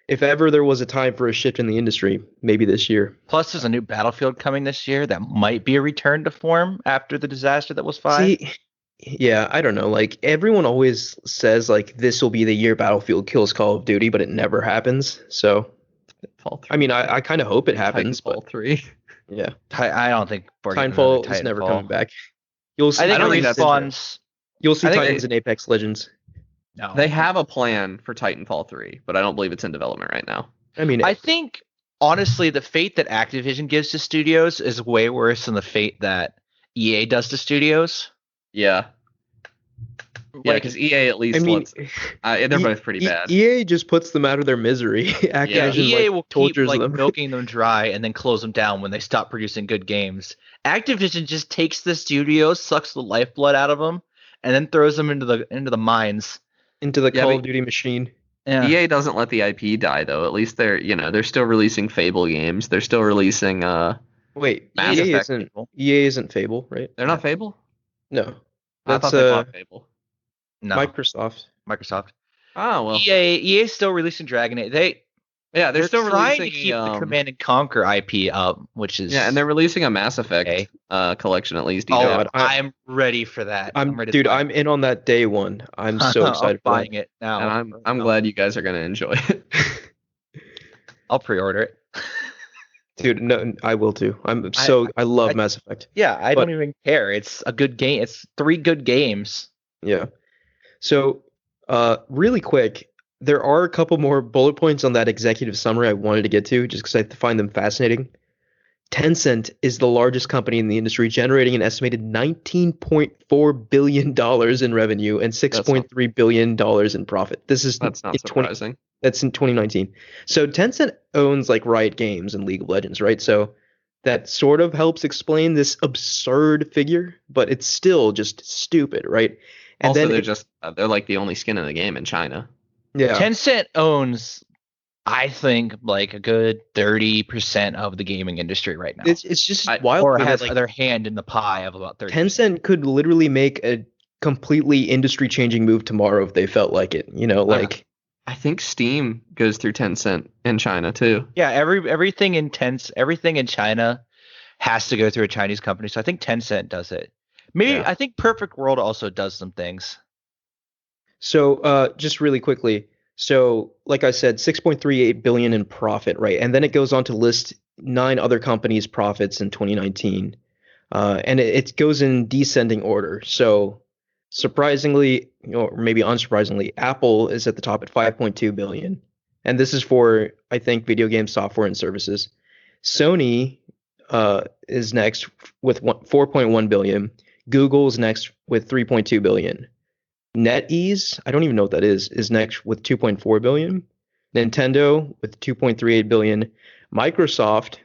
if ever there was a time for a shift in the industry, maybe this year. plus there's a new Battlefield coming this year that might be a return to form after the disaster that was 5. See, yeah, I don't know. Like, everyone always says like this will be the year Battlefield kills Call of Duty, but it never happens. So Titanfall 3. I mean, I kind of hope it happens, Titanfall 3. but yeah, I don't think we're getting another Titanfall is never Titanfall. coming back. You'll see. I think I don't it think that's- respawns. You'll see I think Titans in Apex Legends. No. They have a plan for Titanfall 3, but I don't believe it's in development right now. I mean, I think honestly the fate that Activision gives to studios is way worse than the fate that EA does to studios. Yeah. Yeah, Like, because EA at least lets. They're both pretty bad. EA just puts them out of their misery. Activision EA like, will keep tortures like them. milking them dry and then close them down when they stop producing good games. Activision just takes the studios, sucks the lifeblood out of them, and then throws them into the mines. into the Yeah, Call but- of Duty machine. Yeah. EA doesn't let the IP die though. At least they're still releasing Fable games. They're still releasing Wait, Mass EA Effect isn't people. EA isn't Fable, right? they're not Fable? No, I that's thought they bought Fable. No, Microsoft. Microsoft. Oh well. EA is still releasing Dragon Age. Yeah, they're still trying releasing to keep the Command and Conquer IP up, which is Yeah, and they're releasing a Mass Effect Okay. collection at least. Oh, either. God, I'm ready for that. I'm ready to dude. buy I'm in on that day one. I'm so excited for buying that. it now. and I'm glad you guys are gonna enjoy it. I'll pre-order it. Dude, no, I will too. I love I- Mass Effect. Yeah, I But- don't even care. It's a good game. It's 3 good games. Yeah. So, really quick, there are a couple more bullet points on that executive summary I wanted to get to, just because I find them fascinating. Tencent is the largest company in the industry, generating an estimated $19.4 billion in revenue and $6.3 billion in profit. This is That's not in 20, surprising. that's in 2019. So Tencent owns like Riot Games and League of Legends, right? So that sort of helps explain this absurd figure, but it's still just stupid, right? And Also, then they're like the only skin in the game in China. yeah, Tencent owns, I think, like a good 30% of the gaming industry right now. it's just I- wild. Or that, has like, their hand in the pie of about 30%. Tencent could literally make a completely industry-changing move tomorrow if they felt like it. You know, like I think Steam goes through Tencent in China too. Yeah, everything in China has to go through a Chinese company. So I think Tencent does it. Maybe Yeah. I think Perfect World also does some things. so. Just really quickly. So, like I said, 6.38 billion in profit, right? And then it goes on to list 9 other companies' profits in 2019, and it goes in descending order. So, surprisingly, or maybe unsurprisingly, Apple is at the top at 5.2 billion, and this is for, I think, video game software and services. Sony is next with 4.1 billion. Google's next with 3.2 billion. NetEase, I don't even know what that is next with 2.4 billion. Nintendo with 2.38 billion. Microsoft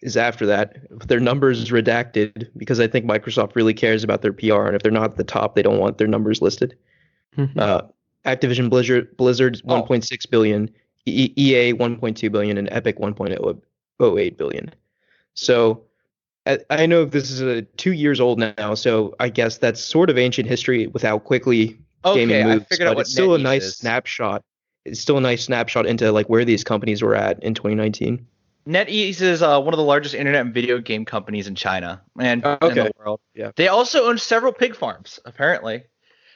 is after that. Their numbers is redacted because I think Microsoft really cares about their PR, and if they're not at the top, they don't want their numbers listed. Activision Blizzard's Oh. 1.6 billion, EA 1.2 billion, and Epic 1.08 billion. So I know this is 2 years old now, so I guess that's sort of ancient history without quickly gaming Okay, I moves, figured out but what it's still a NetEase nice is. snapshot. It's still a nice snapshot into like where these companies were at in 2019. NetEase is one of the largest internet and video game companies in China and in Okay. the world. Yeah. They also own several pig farms, apparently.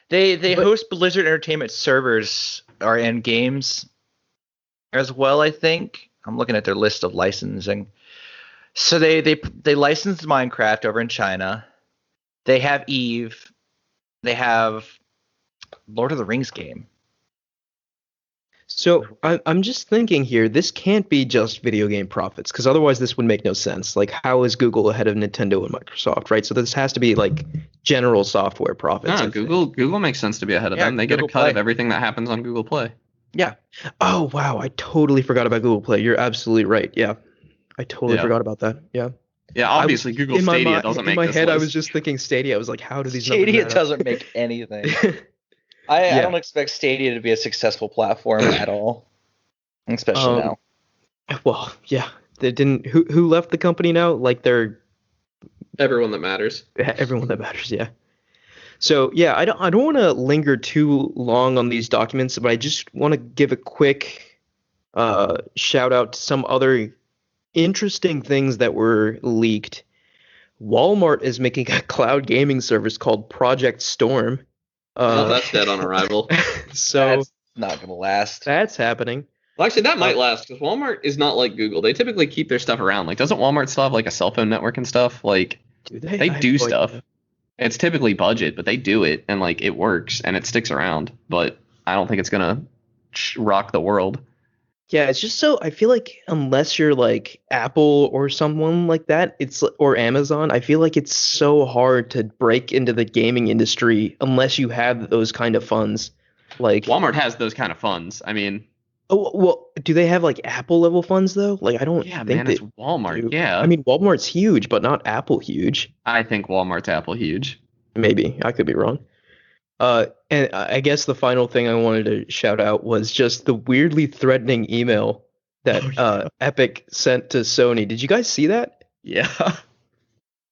They But- host Blizzard Entertainment servers and games as well, I think. I'm looking at their list of licensing. So they licensed Minecraft over in China. They have Eve. They have Lord of the Rings game. So I'm just thinking here, this can't be just video game profits, because otherwise this would make no sense. Like, how is Google ahead of Nintendo and Microsoft, right? So this has to be like general software profits. I No, think. Google makes sense to be ahead of Yeah, them. They get a Google cut Play. of everything that happens on Google Play. Yeah. Oh wow, I totally forgot about Google Play. You're absolutely right. Yeah, I totally Yeah. forgot about that. Yeah. Yeah, obviously Google in my Stadia mind- doesn't make in my this head. I list. was just thinking Stadia. I was like, how do these Stadia numbers add up? doesn't make anything. I Yeah. don't expect Stadia to be a successful platform at all, especially now. Well, yeah, they didn't. Who left the company now? Like they're Everyone that matters. everyone that matters. Yeah. So yeah, I don't want to linger too long on these documents, but I just want to give a quick shout out to some other interesting things that were leaked. Walmart is making a cloud gaming service called Project Storm. Oh, that's dead on arrival. So That's not going to last. that's happening. Well, actually, that might last because Walmart is not like Google. They typically keep their stuff around. Like, doesn't Walmart still have like a cell phone network and stuff? Like, Do they? they I have do no stuff. idea. It's typically budget, but they do it and like it works and it sticks around. But I don't think it's gonna rock the world. Yeah, it's just so I feel like unless you're like Apple or someone like that, or Amazon, I feel like it's so hard to break into the gaming industry unless you have those kind of funds. Like, Walmart has those kind of funds. I mean, oh well, do they have like Apple level funds though? Like, I don't yeah, think man, they it's Walmart. do. Yeah, I mean, Walmart's huge, but not Apple huge. I think Walmart's Apple huge. Maybe I could be wrong. And I guess the final thing I wanted to shout out was just the weirdly threatening email that Epic sent to Sony. Did you guys see that? Yeah,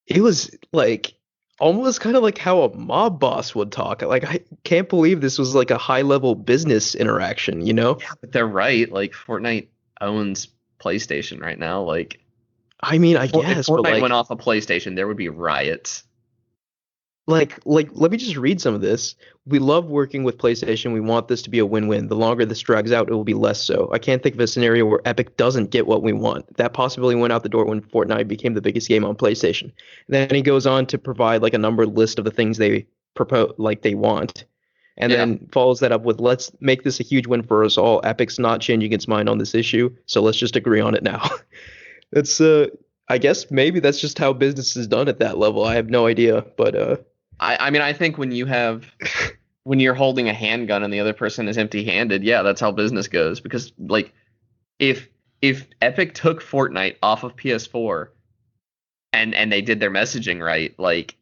It was like almost kind of like how a mob boss would talk. Like, I can't believe this was like a high level business interaction, you know? but they're right. Like Fortnite owns PlayStation right now. Like, I mean, I if guess, Fortnite but like, went off of PlayStation, there would be riots. like let me just read some of this. We love working with PlayStation. We want this to be a win-win. The longer this drags out, it will be less so. I can't think of a scenario where Epic doesn't get what we want. That possibility went out the door when Fortnite became the biggest game on PlayStation. And then he goes on to provide like a numbered list of the things they propose, like they want, and Yeah. then follows that up with, "Let's make this a huge win for us all. Epic's not changing its mind on this issue, so let's just agree on it now." That's I guess maybe that's just how business is done at that level. I have no idea, but I mean, I think when you're holding a handgun and the other person is empty-handed, yeah, that's how business goes. Because like, if Epic took Fortnite off of PS4 and they did their messaging right, like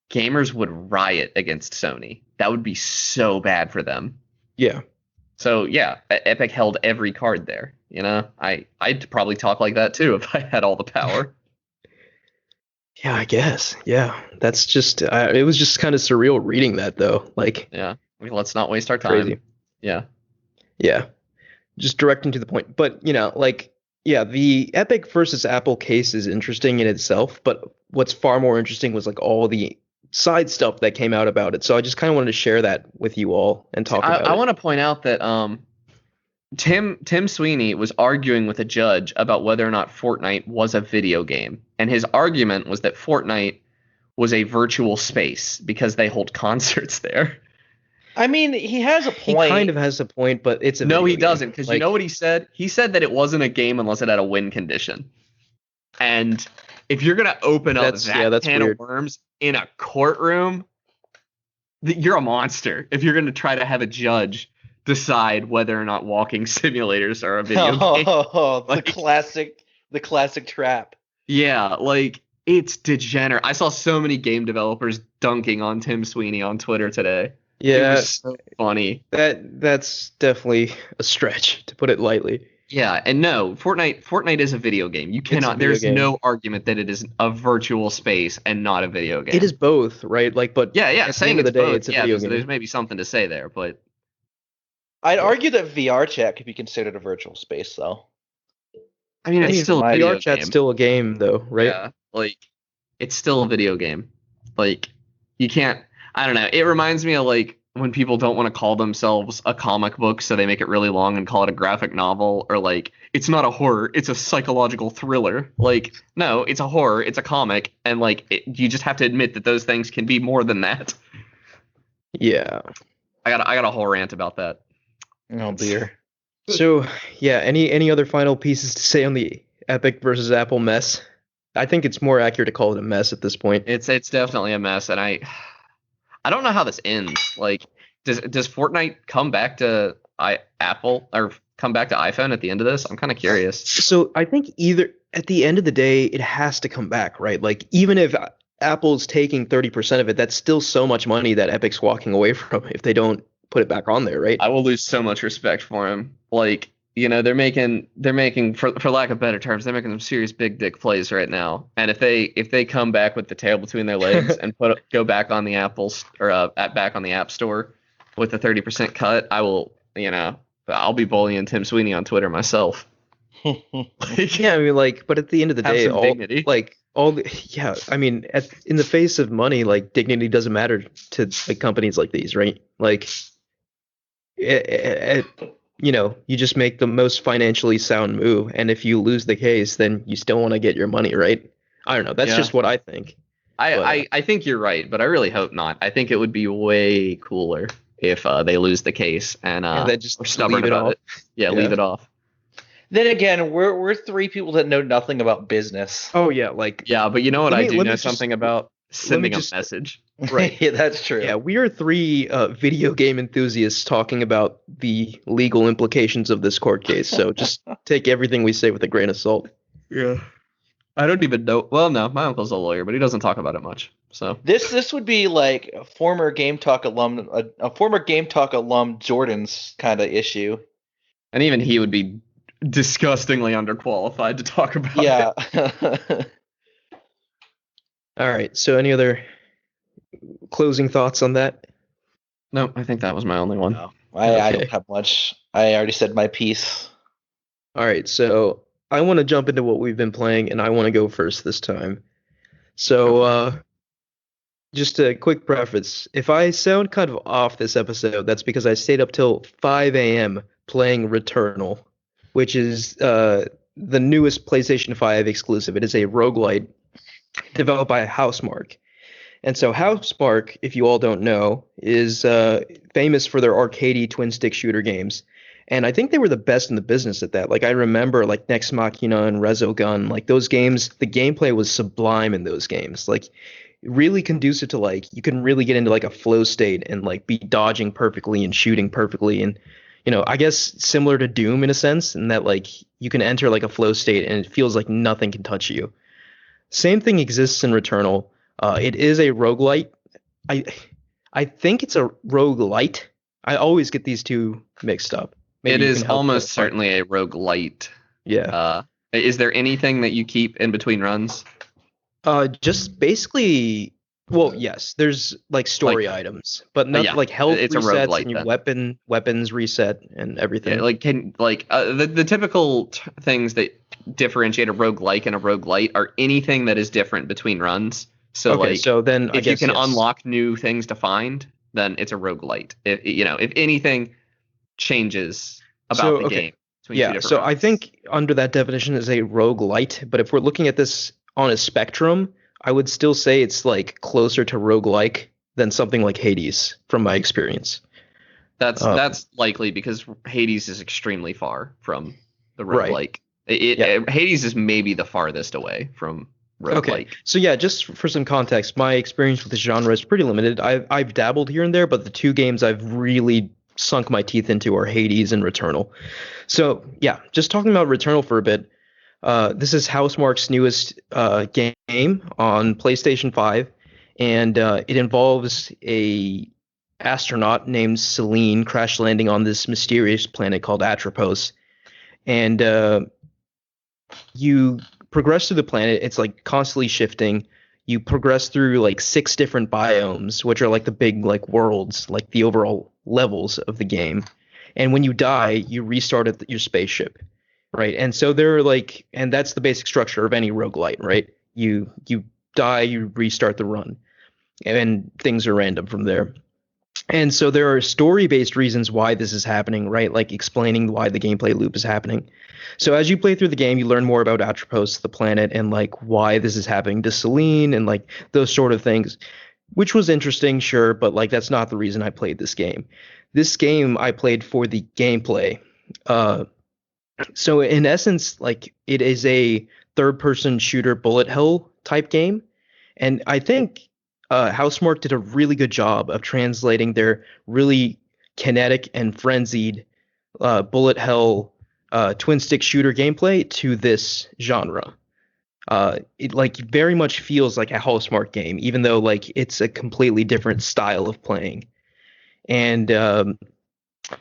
gamers would riot against Sony. That would be so bad for them. yeah. So yeah, Epic held every card there. You know, I'd probably talk like that too if I had all the power. Yeah, I guess. Yeah, that's just. It was just kind of surreal reading that, though. Like, Yeah, I mean, let's not waste our time. crazy. Yeah, Yeah, just directing to the point. But like, yeah, the Epic versus Apple case is interesting in itself. But what's far more interesting was like all the side stuff that came out about it. So I just kind of wanted to share that with you all and talk about I it. want to point out that Tim Sweeney was arguing with a judge about whether or not Fortnite was a video game, and his argument was that Fortnite was a virtual space because they hold concerts there. I mean, he has a He point. kind of has a point, but it's a No, video he game. doesn't, because you Like, know what he said? He said that it wasn't a game unless it had a win condition. And if you're gonna open up That's that can weird. of worms in a courtroom, you're a monster. If you're gonna try to have a judge decide whether or not walking simulators are a video game. Oh, Like- the classic trap. Yeah, like it's degenerate. I saw so many game developers dunking on Tim Sweeney on Twitter today. It yeah, was so funny. that's definitely a stretch, to put it lightly. Yeah, and no, Fortnite is a video game. You a cannot. video There's game. no argument that it is a virtual space and not a video game. It is both, right? Like, but Yeah, at the saying end of it's the day, both. it's a Yeah, video there's game. maybe something to say there, but I'd argue that VR chat could be considered a virtual space, though. I mean, it's still a my video VR chat's game. still a game, though, right? Yeah, like it's still a video game. Like you can't. I don't know. It reminds me of like when people don't want to call themselves a comic book, so they make it really long and call it a graphic novel, or like it's not a horror, it's a psychological thriller. Like no, it's a horror, it's a comic, and like you just have to admit that those things can be more than that. Yeah. I got a whole rant about that. Oh dear. So, yeah, any other final pieces to say on the Epic versus Apple mess? I think it's more accurate to call it a mess at this point. It's definitely a mess, and I don't know how this ends. Like, does Fortnite come back to Apple or come back to iPhone at the end of this? I'm kind of curious. So I think either at the end of the day, it has to come back, right? Like, even if Apple's taking 30% of it, that's still so much money that Epic's walking away from if they don't put it back on there, right? I will lose so much respect for him. Like, you know, they're making for lack of better terms, they're making some serious big dick plays right now. And if they come back with the tail between their legs and go back on the back on the App Store with the 30% cut, I will, you know, I'll be bullying Tim Sweeney on Twitter myself. Like, Yeah, I mean, like, but at the end of the Have day, some dignity. yeah, I mean, in the face of money, like, dignity doesn't matter to like companies like these, right? Like, you know, you just make the most financially sound move, and if you lose the case, then you still want to get your money, right? I don't know. That's Yeah. just what I think. I think you're right, but I really hope not. I think it would be way cooler if they lose the case and then just are stubborn leave it about off. it. Yeah, Yeah. leave it off. Then again, we're three people that know nothing about business. Oh yeah, like Yeah, but you know what Let I me- do let me know just- something about? Sending just- a message. right. Yeah, that's true. Yeah, we are three video game enthusiasts talking about the legal implications of this court case. So just take everything we say with a grain of salt. Yeah. I don't even know. Well, no, my uncle's a lawyer, but he doesn't talk about it much. So This would be like a former Game Talk alum, a former Game Talk alum Jordan's kind of issue. and even he would be disgustingly underqualified to talk about Yeah. it. All right. So any other closing thoughts on that? No, I think that was my only one. No, I Okay. don't have much. I already said my piece. All right. So I want to jump into what we've been playing, and I want to go first this time. So just a quick preface. If I sound kind of off this episode, that's because I stayed up till 5 a.m. playing Returnal, which is the newest PlayStation 5 exclusive. It is a roguelite developed by Housemarque. And so Housemarque, if you all don't know, is famous for their arcadey twin stick shooter games. And I think they were the best in the business at that. Like I remember like Nex Machina and Resogun, like those games, the gameplay was sublime in those games. Like really conducive to like you can really get into like a flow state and like be dodging perfectly and shooting perfectly and I guess similar to Doom in a sense in that like you can enter like a flow state and it feels like nothing can touch you. Same thing exists in Returnal. It is a roguelite. I I think it's a roguelite. I always get these two mixed up. It Maybe you is can help almost clarify. certainly a roguelite. Yeah. Is there anything that you keep in between runs? Just basically, well, yes, there's like story items, but not Yeah, like health it's a resets roguelite and your then. weapons reset and Yeah, everything. like the typical things that differentiate a roguelike and a roguelite are anything that is different between runs. So Okay, like so then I if you guess can yes. unlock new things to find, then it's a roguelite. If anything changes about So the okay, game between two yeah. different So I runs. think under that definition is a roguelite, but if we're looking at this on a spectrum, I would still say it's like closer to roguelike than something like Hades from my experience. Um, That's likely because Hades is extremely far from the right. roguelike. Yeah. Hades is maybe the farthest away from Okay. roguelike. So yeah, just for some context, my experience with this genre is pretty limited. I've dabbled here and there, but the two games I've really sunk my teeth into are Hades and Returnal. So yeah, just talking about Returnal for a bit. This is Housemarque's newest game on PlayStation 5, and it involves a astronaut named Celine crash landing on this mysterious planet called Atropos, and you progress through the planet. It's like constantly shifting. You progress through like six different biomes, which are like the big like worlds, like the overall levels of the game. And when you die, you restart at your spaceship, right? And so there are like, and that's the basic structure of any roguelite, right? You die, you restart the run, and things are random from there. And so there are story-based reasons why this is happening, right? Like explaining why the gameplay loop is happening. So as you play through the game, you learn more about Atropos, the planet, and like why this is happening to Selene and like those sort of things, which was interesting, sure, but like that's not the reason I played this game. This game I played for the gameplay. Uh, so in essence, like it is a third-person shooter bullet hell type game, and I think Housemarque did a really good job of translating their really kinetic and frenzied bullet hell twin stick shooter gameplay to this genre. It like very much feels like a Housemarque game, even though like it's a completely different style of playing. And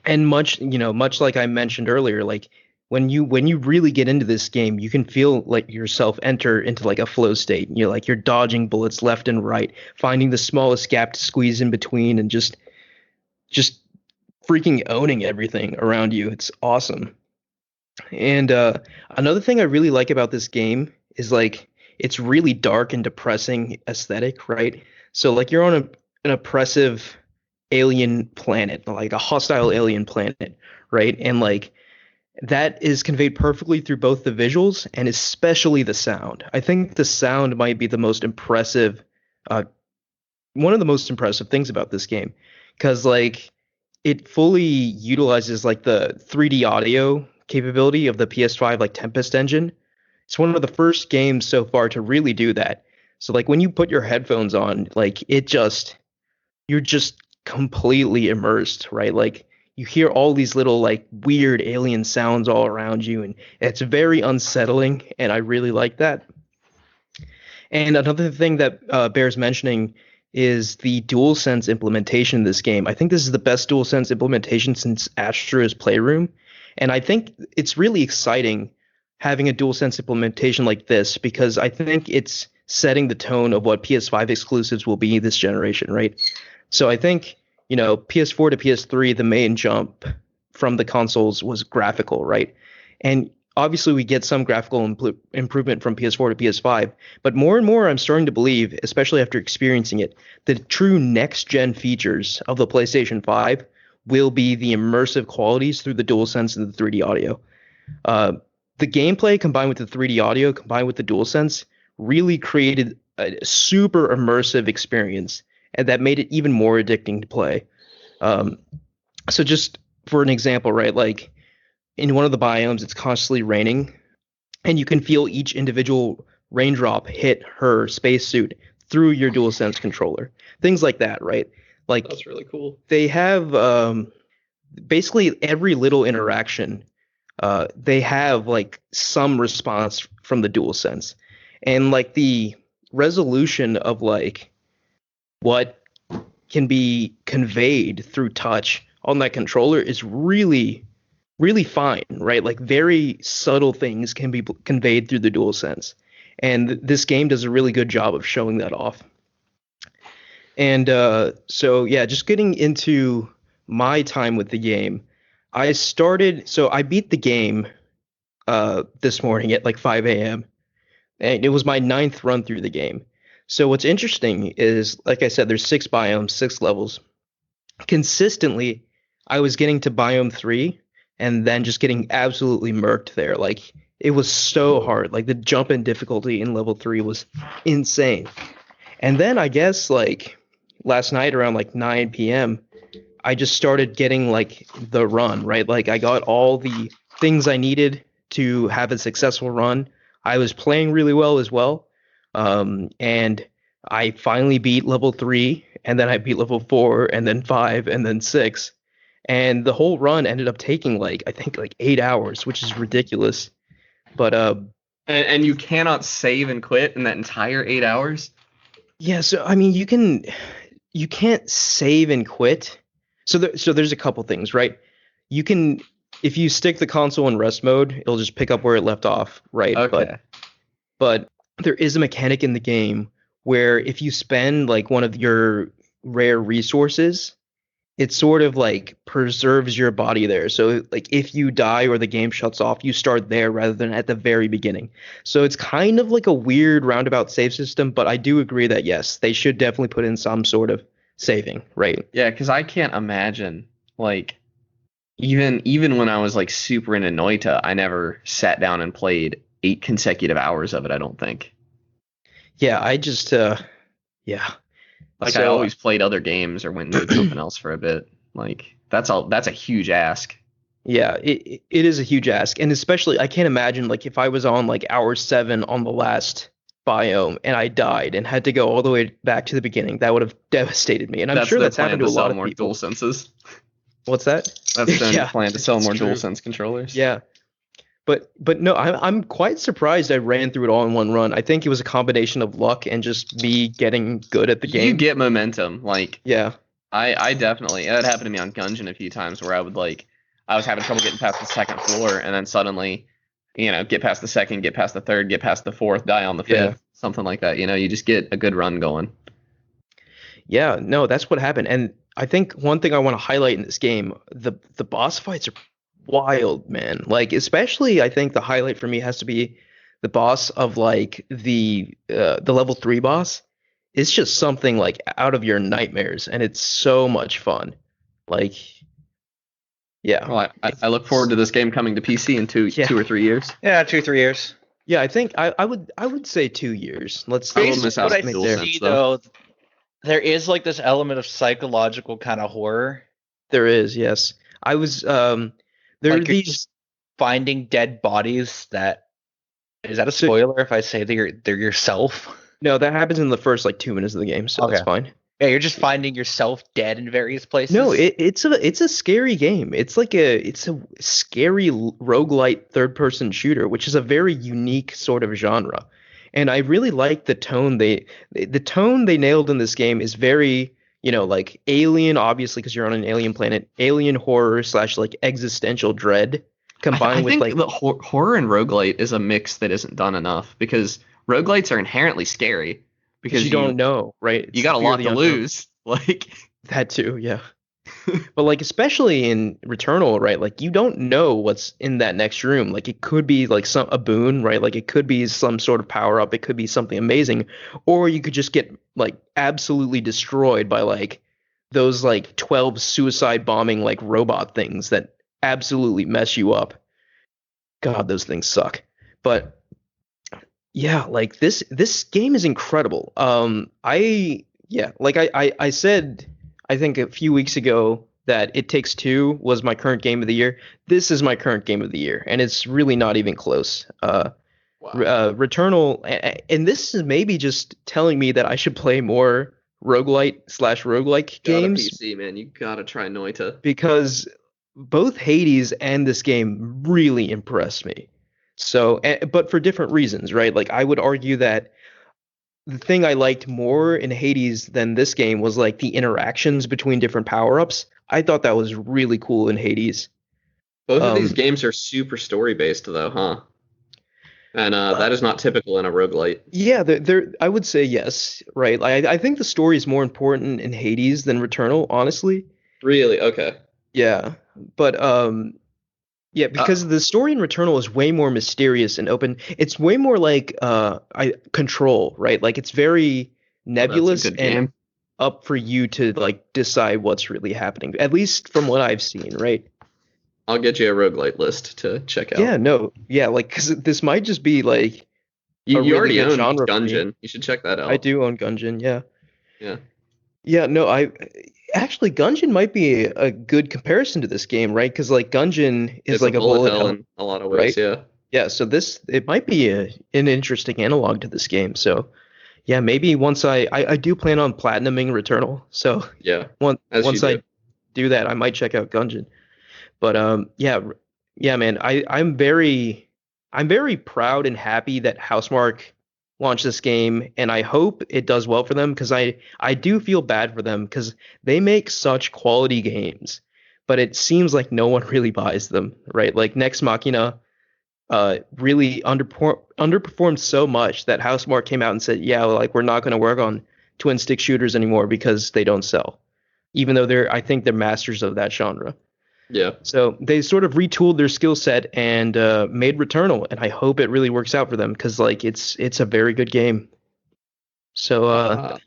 much much like I mentioned earlier, like when you really get into this game, you can feel like yourself enter into like a flow state. You're dodging bullets left and right, finding the smallest gap to squeeze in between, and just freaking owning everything around you. It's awesome. And another thing I really like about this game is like it's really dark and depressing aesthetic, right? So like you're on an oppressive alien planet, like a hostile alien planet, right? And like that is conveyed perfectly through both the visuals and especially the sound. I think the sound might be the most impressive, uh, one of the most impressive things about this game, because like it fully utilizes like the 3D audio capability of the PS5 like Tempest engine. It's one of the first games so far to really do that. So like when you put your headphones on, like you're just completely immersed, right? Like you hear all these little like weird alien sounds all around you, and it's very unsettling, and I really like that. And another thing that bears mentioning is the DualSense implementation in this game. I think this is the best DualSense implementation since Astro's Playroom, and I think it's really exciting having a DualSense implementation like this because I think it's setting the tone of what PS5 exclusives will be this generation, right? So I think, PS4 to PS3, the main jump from the consoles was graphical, right? And obviously we get some graphical improvement from PS4 to PS5, but more and more I'm starting to believe, especially after experiencing it, the true next gen features of the PlayStation 5 will be the immersive qualities through the DualSense and the 3D audio. Uh, the gameplay combined with the 3D audio combined with the DualSense really created a super immersive experience and that made it even more addicting to play. Um, so just for an example, right? Like in one of the biomes, it's constantly raining, and you can feel each individual raindrop hit her spacesuit through your DualSense controller. Things like that, right? Like That's really cool. they have basically every little interaction. They have like some response from the DualSense, and like the resolution of like what can be conveyed through touch on that controller is really really fine, right? Like very subtle things can be conveyed through the DualSense, and this game does a really good job of showing that off. And so yeah, just getting into my time with the game, I beat the game this morning at like 5 a.m. and it was my ninth run through the game. So what's interesting is, like I said, there's 6 biomes, 6 levels. Consistently, I was getting to biome 3 and then just getting absolutely murked there. Like it was so hard. Like the jump in difficulty in level 3 was insane. And then I guess like last night around like 9 p.m., I just started getting like the run, right? Like I got all the things I needed to have a successful run. I was playing really well as well. And I finally beat level 3, and then I beat level 4, and then 5, and then 6. And the whole run ended up taking like, I think like 8 hours, which is ridiculous. But And you cannot save and quit in that entire 8 hours. yeah, so I mean you can't save and quit. So there's a couple things, right? You can, if you stick the console in rest mode, it'll just pick up where it left off, right? Okay. But there is a mechanic in the game where if you spend like one of your rare resources, it sort of like preserves your body there. So like if you die or the game shuts off, you start there rather than at the very beginning. So it's kind of like a weird roundabout save system, but I do agree that yes, they should definitely put in some sort of saving, right? Yeah, because I can't imagine like even when I was like super into Noita, I never sat down and played 8 consecutive hours of it, I don't think. Yeah, I just yeah. Like I always played other games or went and did something else for a bit. Like that's a huge ask. Yeah, it is a huge ask, and especially I can't imagine like if I was on like hour 7 on the last biome and I died and had to go all the way back to the beginning. That would have devastated me, and I'm sure that's happened to a lot of people. DualSenses. What's that? That's the plan to sell more true. DualSense controllers. Yeah, but no, I'm quite surprised I ran through it all in one run. I think it was a combination of luck and just me getting good at the game. You get momentum, like yeah. I definitely, that happened to me on Gungeon a few times where I was having trouble getting past the second floor and then suddenly, get past the second, get past the third, get past the fourth, die on the fifth, something like that. You just get a good run going. Yeah, no, that's what happened. And I think one thing I want to highlight in this game, the boss fights are wild, man. Like especially I think the highlight for me has to be the boss of like the level 3 boss. It's just something like out of your nightmares, and it's so much fun. Like yeah. Well, I look forward to this game coming to PC in 2 or 3 years. Yeah, 2-3 years. Yeah, I think I would say 2 years. Let's I will miss out what I on DualSense, see though. though, there is like this element of psychological kind of horror. There is, yes. I was there are Like you're these just finding dead bodies. That is that a spoiler if I say they're yourself? No, that happens in the first like 2 minutes of the game, so that's Okay. fine. Yeah, you're just finding yourself dead in various places. No, it's a scary game. It's a scary roguelite third-person shooter, which is a very unique sort of genre. And I really like the tone the tone they nailed in this game is very, like alien, obviously because you're on an alien planet, alien horror / like existential dread combined I with think like the horror and roguelite is a mix that isn't done enough because roguelites are inherently scary because you don't know, right? You got a Fear of lot the to unknown. lose. Like That too, yeah. But like especially in Returnal, right? Like you don't know what's in that next room. Like it could be like a boon, right? Like it could be some sort of power up. It could be something amazing, or you could just get like absolutely destroyed by like those like 12 suicide bombing like robot things that absolutely mess you up. God, those things suck. But yeah, like this game is incredible. I said I think a few weeks ago that It Takes Two was my current game of the year. This is my current game of the year, and it's really not even close. Wow. Returnal, and this is maybe just telling me that I should play more roguelite/roguelike Got a games PC, man. You gotta try Noita. because both Hades and this game really impressed me. So, but for different reasons, right? Like I would argue that the thing I liked more in Hades than this game was like the interactions between different power-ups. I thought that was really cool in Hades. Both of these Um, games are super story-based, though, huh? And that is not typical in a roguelite. Yeah, I would say yes, right? I think the story is more important in Hades than Returnal, honestly. Really? Okay. Yeah, but yeah, because Uh, the story in Returnal is way more mysterious and open. It's way more like I Control, right? Like it's very that's a nebulous good and game. up for you to like decide what's really happening. At least from what I've seen, right? I'll get you a roguelite list to check out. Yeah, no, yeah, like because this might just be like You, a you really already good own genre for me. Gungeon. You should check that I out. do own Gungeon, yeah. Yeah. Yeah, no, I actually Gungeon might be a good comparison to this game, right? Because like Gungeon is It's a like a bullet bullet hell hell, in a lot of ways, right? yeah. Yeah, so this it might be an interesting analog to this game. So yeah, maybe once I do plan on platinuming Returnal. So Yeah, once as you once I do. do that, I might check out Gungeon. But yeah, yeah, man, I'm very proud and happy that Housemarque launched this game, and I hope it does well for them because I do feel bad for them because they make such quality games, but it seems like no one really buys them, right? Like Nex Machina really underperformed so much that Housemarque came out and said, yeah, like we're not going to work on twin stick shooters anymore because they don't sell, even though I think they're masters of that genre. Yeah. So they sort of retooled their skill set and made Returnal, and I hope it really works out for them because like it's a very good game. So Uh,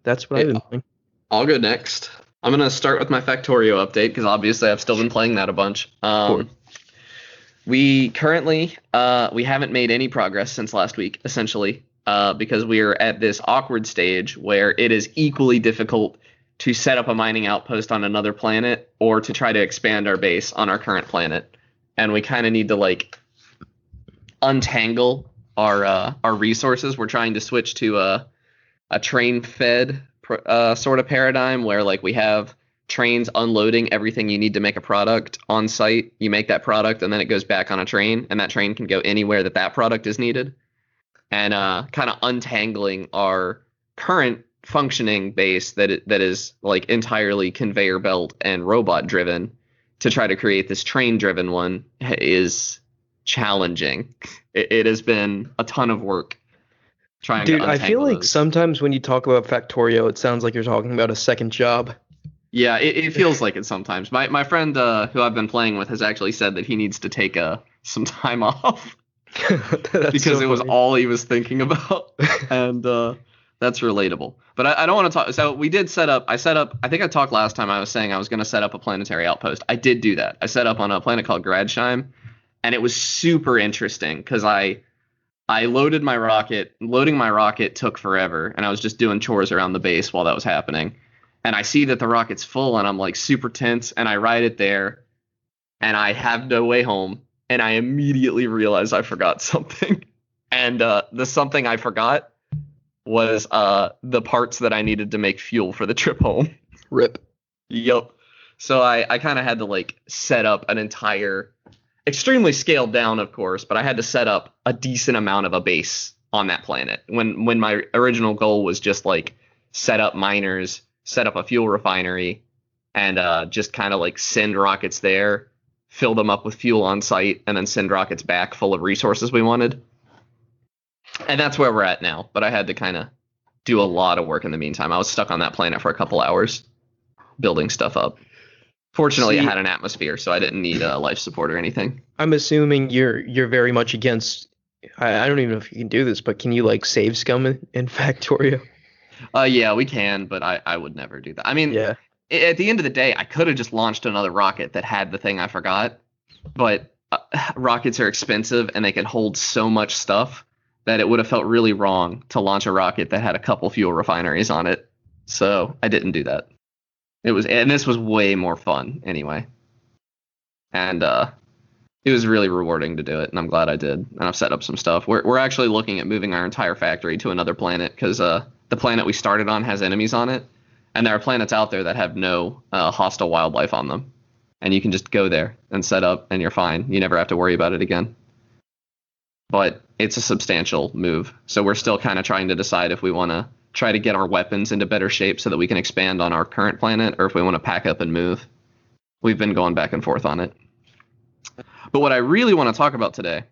that's what hey, I've been playing. I'll go next. I'm gonna start with my Factorio update because obviously I've still been playing that a bunch. Course. We currently we haven't made any progress since last week, essentially, because we are at this awkward stage where it is equally difficult to set up a mining outpost on another planet or to try to expand our base on our current planet, and we kind of need to like untangle our resources. We're trying to switch to a train fed sort of paradigm where like we have trains unloading everything you need to make a product on site. You make that product and then it goes back on a train, and that train can go anywhere that product is needed. And kind of untangling our current functioning base that is like entirely conveyor belt and robot driven to try to create this train driven one is challenging. It has been a ton of work trying Dude, to I feel untangle like those. sometimes when you talk about Factorio, it sounds like you're talking about a second job. Yeah, it feels like it sometimes. My friend who I've been playing with has actually said that he needs to take some time off That's because so it was funny. all he was thinking about, and that's relatable. But I don't want to talk. So we did set up. I think I talked last time. I was saying I was going to set up a planetary outpost. I did do that. I set up on a planet called Gradsheim, and it was super interesting because I loaded my rocket. Loading my rocket took forever, and I was just doing chores around the base while that was happening. And I see that the rocket's full, and I'm like super tense, and I ride it there, and I have no way home, and I immediately realize I forgot something. And the something I forgot was the parts that I needed to make fuel for the trip home. Rip. Yup. So I kind of had to like set up an entire, extremely scaled down, of course, but I had to set up a decent amount of a base on that planet. When my original goal was just like set up miners, set up a fuel refinery, and just kind of like send rockets there, fill them up with fuel on site, and then send rockets back full of resources we wanted. And that's where we're at now. But I had to kind of do a lot of work in the meantime. I was stuck on that planet for a couple hours building stuff up. Fortunately, I See, had an atmosphere, so I didn't need life support or anything. I'm assuming you're very much against. I don't even know if you can do this, but can you like save scum in Factorio? Yeah, we can, but I would never do that. I mean, Yeah. at the end of the day, I could have just launched another rocket that had the thing I forgot, but rockets are expensive and they can hold so much stuff that it would have felt really wrong to launch a rocket that had a couple fuel refineries on it. So I didn't do that. And this was way more fun anyway. And it was really rewarding to do it, and I'm glad I did. And I've set up some stuff. We're actually looking at moving our entire factory to another planet because the planet we started on has enemies on it, and there are planets out there that have no hostile wildlife on them, and you can just go there and set up, and you're fine. You never have to worry about it again. But it's a substantial move, so we're still kind of trying to decide if we want to try to get our weapons into better shape so that we can expand on our current planet, or if we want to pack up and move. We've been going back and forth on it. But what I really want to talk about today,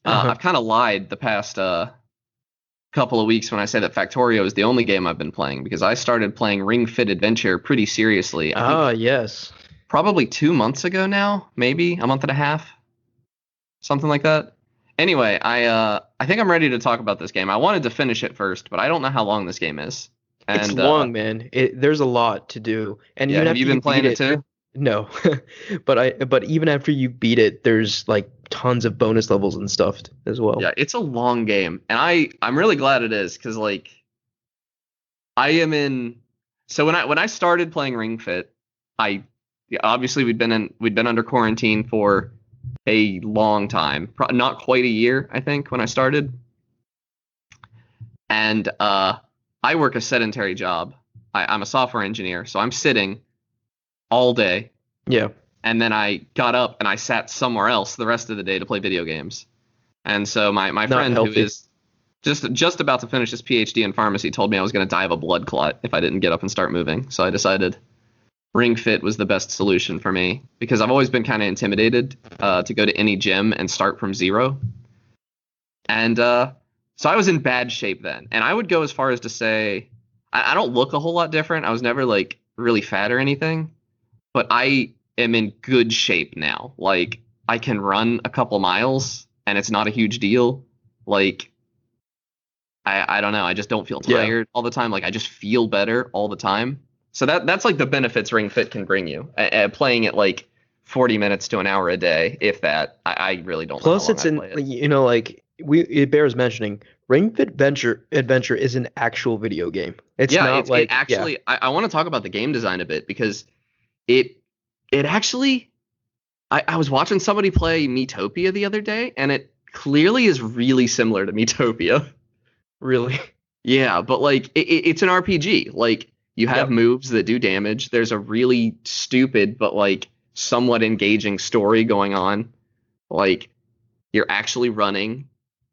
I've kind of lied the past couple of weeks when I say that Factorio is the only game I've been playing, because I started playing Ring Fit Adventure pretty seriously. Yes. Probably 2 months ago now, maybe a month and a half, something like that. Anyway, I think I'm ready to talk about this game. I wanted to finish it first, but I don't know how long this game is. And, it's long, man. There's a lot to do. And yeah, even have you been playing it too? No, but even after you beat it, there's like tons of bonus levels and stuff as well. Yeah, it's a long game, and I'm really glad it is, because like I am in. So when I started playing Ring Fit, obviously we'd been under quarantine for a long time, not quite a year, I think, when I started, and I work a sedentary job. I'm a software engineer, so I'm sitting all day. Yeah. And then I got up and I sat somewhere else the rest of the day to play video games. And so my friend healthy. who is just about to finish his PhD in pharmacy told me I was going to die of a blood clot if I didn't get up and start moving. So I decided Ring Fit was the best solution for me, because I've always been kind of intimidated to go to any gym and start from zero. And so I was in bad shape then. And I would go as far as to say I don't look a whole lot different. I was never like really fat or anything. But I am in good shape now. Like, I can run a couple miles, and it's not a huge deal. Like, I don't know. I just don't feel tired all the time. Like, I just feel better all the time. So that's like the benefits Ring Fit can bring you. Playing it like 40 minutes to an hour a day, if that. I really don't. Plus, know it's like it bears mentioning. Ring Fit Adventure is an actual video game. It's not like actually. Yeah. I want to talk about the game design a bit, because it actually, I was watching somebody play Miitopia the other day, and it clearly is really similar to Miitopia. Really? Yeah, but like it's an RPG. Like, you have moves that do damage. There's a really stupid but like somewhat engaging story going on. Like, you're actually running,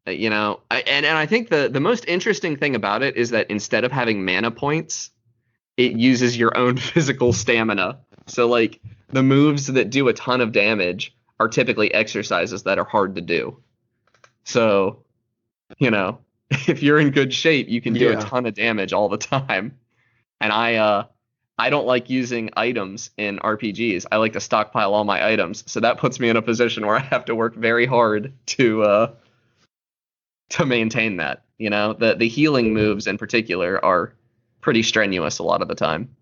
and I think the most interesting thing about it is that instead of having mana points, it uses your own physical stamina. So like, the moves that do a ton of damage are typically exercises that are hard to do. So, if you're in good shape, you can do a ton of damage all the time. And I don't like using items in RPGs. I like to stockpile all my items. So that puts me in a position where I have to work very hard to maintain that. The healing moves in particular are pretty strenuous a lot of the time.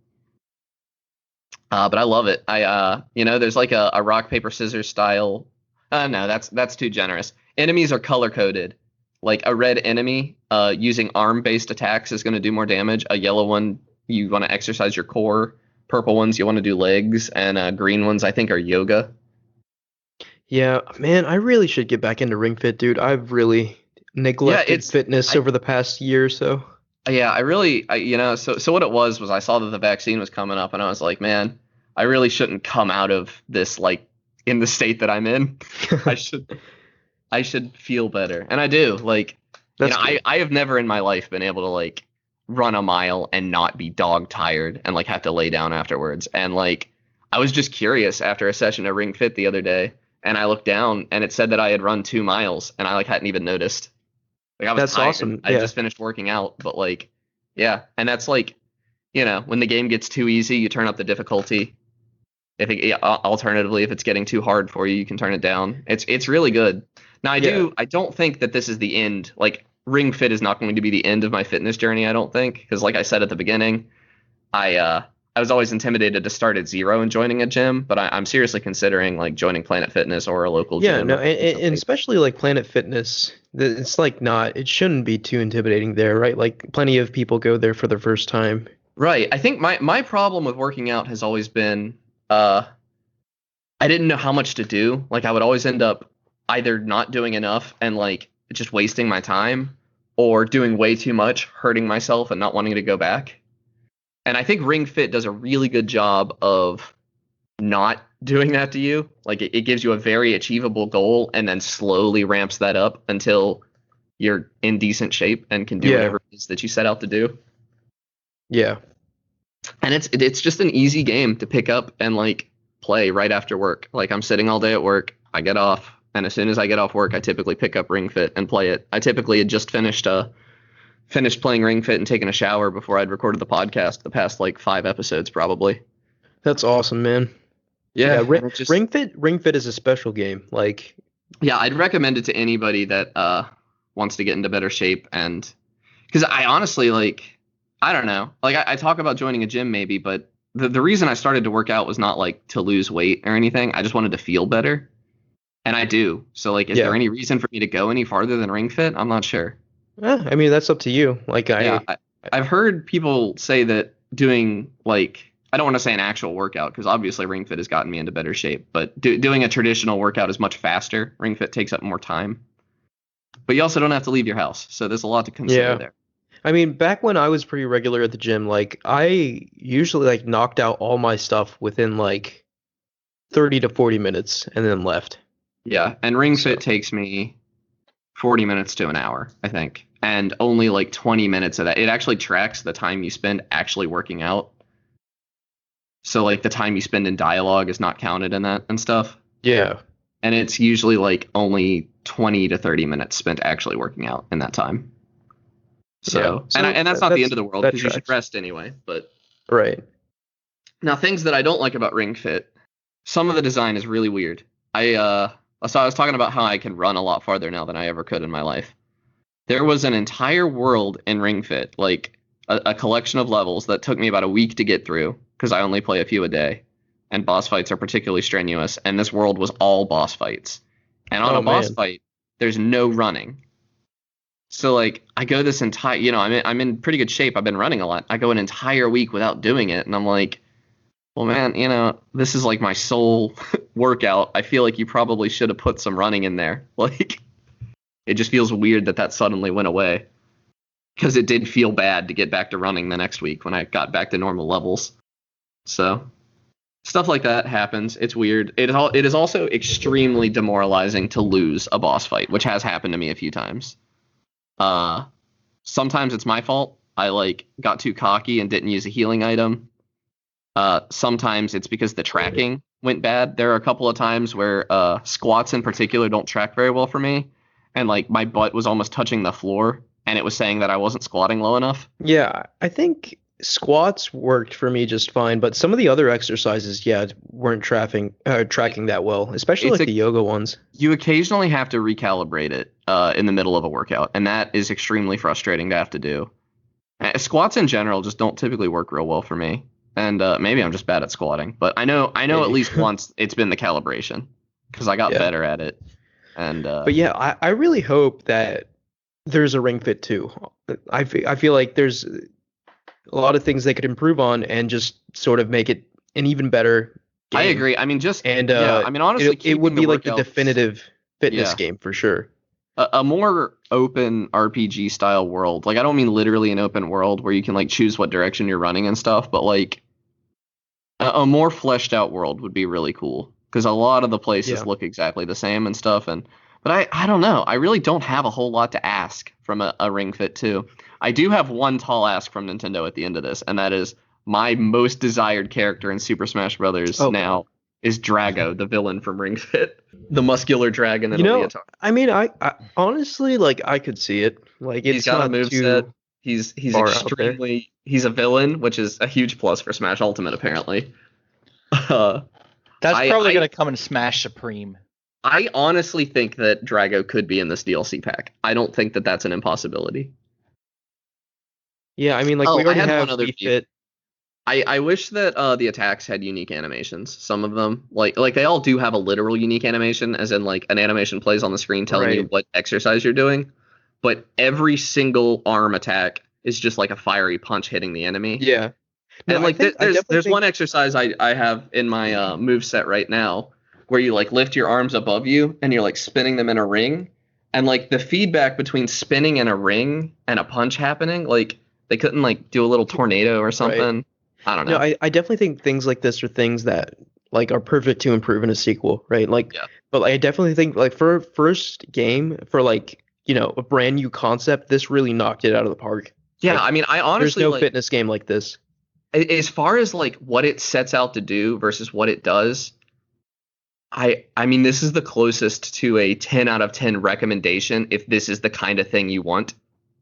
But I love it. There's like a rock, paper, scissors style. No, that's too generous. Enemies are color coded. Like, a red enemy using arm-based attacks is going to do more damage. A yellow one, you want to exercise your core. Purple ones, you want to do legs. And green ones, I think, are yoga. Yeah, man, I really should get back into Ring Fit, dude. I've really neglected fitness over the past year or so. Yeah, so what it was I saw that the vaccine was coming up, and I was like, man, I really shouldn't come out of this like in the state that I'm in. I should feel better. And I do. Like, I have never in my life been able to like run a mile and not be dog tired and like have to lay down afterwards. And like, I was just curious after a session of Ring Fit the other day, and I looked down and it said that I had run 2 miles, and I like hadn't even noticed. Like, I was That's tired. awesome. I just finished working out, but like, yeah. And that's like, when the game gets too easy, you turn up the difficulty. Alternatively, if it's getting too hard for you, you can turn it down. It's really good. Now, I don't think that this is the end. Like, Ring Fit is not going to be the end of my fitness journey, I don't think, because like I said at the beginning, I was always intimidated to start at zero and joining a gym, but I'm seriously considering like joining Planet Fitness or a local gym. Yeah, no, and especially like Planet Fitness, it's like it shouldn't be too intimidating there, right? Like, plenty of people go there for the first time. Right. I think my problem with working out has always been I didn't know how much to do. Like I would always end up either not doing enough and like just wasting my time, or doing way too much, hurting myself and not wanting to go back. And I think Ring Fit does a really good job of not doing that to you. Like it gives you a very achievable goal and then slowly ramps that up until you're in decent shape and can do Yeah. whatever it is that you set out to do. Yeah. And it's just an easy game to pick up and like play right after work. Like I'm sitting all day at work, I get off, and as soon as I get off work, I typically pick up Ring Fit and play it. I typically had just finished playing Ring Fit and taken a shower before I'd recorded the podcast. The past like 5 episodes probably. That's awesome, man. Yeah, Yeah, and it just- Ring Fit is a special game. Like, yeah, I'd recommend it to anybody that wants to get into better shape. And because I honestly like, I don't know, like I talk about joining a gym maybe, but the reason I started to work out was not like to lose weight or anything. I just wanted to feel better, and I do. So like, is Yeah. there any reason for me to go any farther than Ring Fit? I'm not sure. I mean, that's up to you. Like, I've heard people say that doing like, I don't want to say an actual workout because obviously Ring Fit has gotten me into better shape, but doing a traditional workout is much faster. Ring Fit takes up more time, but you also don't have to leave your house, so there's a lot to consider Yeah. there. I mean, back when I was pretty regular at the gym, like I usually like knocked out all my stuff within like 30 to 40 minutes and then left. Yeah, and Ring So- Fit takes me 40 minutes to an hour, I think, and only like 20 minutes of that. It actually tracks the time you spend actually working out. So like the time you spend in dialogue is not counted in that and stuff. Yeah. And it's usually like only 20 to 30 minutes spent actually working out in that time. So, Yeah. and that's not the end of the world that because you should tracks. rest anyway. But Right. now things that I don't like about Ring Fit, some of the design is really weird. So I was talking about how I can run a lot farther now than I ever could in my life. There was an entire world in Ring Fit, like a collection of levels that took me about a week to get through because I only play a few a day, and boss fights are particularly strenuous. And this world was all boss fights, and on Oh, a boss man. fight, there's no running. So like I go this entire, I'm in pretty good shape. I've been running a lot. I go an entire week without doing it, and I'm like, well, man, this is like my sole workout. I feel like you probably should have put some running in there. Like, it just feels weird that suddenly went away. Because it did feel bad to get back to running the next week when I got back to normal levels. So, stuff like that happens. It's weird. It is also extremely demoralizing to lose a boss fight, which has happened to me a few times. Sometimes it's my fault. I like got too cocky and didn't use a healing item. Sometimes it's because the tracking went bad. There are a couple of times where squats in particular don't track very well for me, and like my butt was almost touching the floor, and it was saying that I wasn't squatting low enough. Yeah, I think squats worked for me just fine, but some of the other exercises, yeah, weren't tracking that well, especially It's like the yoga ones. You occasionally have to recalibrate it in the middle of a workout, and that is extremely frustrating to have to do. Squats in general just don't typically work real well for me, and maybe I'm just bad at squatting. But I know at Maybe. least once it's been the calibration because I got Yeah. better at it. And But yeah, I really hope that there's a Ring Fit too. I feel like there's a lot of things they could improve on and just sort of make it an even better game. I agree. I mean, just And yeah. I mean, honestly, it would keeping be like the workouts- definitive fitness Yeah. game for sure. a more open RPG style world. Like I don't mean literally an open world where you can like choose what direction you're running and stuff, but like a more fleshed out world would be really cool because a lot of the places Yeah. look exactly the same and stuff. But I don't know. I really don't have a whole lot to ask from a Ring Fit 2. I do have one tall ask from Nintendo at the end of this, and that is my most desired character in Super Smash Brothers Oh. now is Drago, the villain from Ring Fit, the muscular dragon in You a know, leotard. I mean, I honestly like I could see it. Like it's He's got a not moveset. too. He's far out there. extremely he's a villain, which is a huge plus for Smash Ultimate apparently. That's I- probably I- gonna come in Smash Supreme. I honestly think that Drago could be in this DLC pack. I don't think that that's an impossibility. Yeah, I mean, like Oh, we I already had have one other Wii view. Fit. I wish that the attacks had unique animations. Some of them, like they all do have a literal unique animation, as in like an animation plays on the screen telling you Right. what exercise you're doing. But every single arm attack is just like a fiery punch hitting the enemy. Yeah, No, And I like think- I there's definitely think- one exercise I have in my move set right now where you like lift your arms above you and you're like spinning them in a ring, and like the feedback between spinning in a ring and a punch happening, like they couldn't like do a little tornado or something. I don't know. No, I definitely think things like this are things that like are perfect to improve in a sequel, right? Like, Yeah. but I definitely think like for a first game for like a brand new concept, this really knocked it out of the park. Yeah, like, I mean, I There's honestly no like fitness game like this. as far as like what it sets out to do versus what it does. I mean, this is the closest to a 10 out of 10 recommendation if this is the kind of thing you want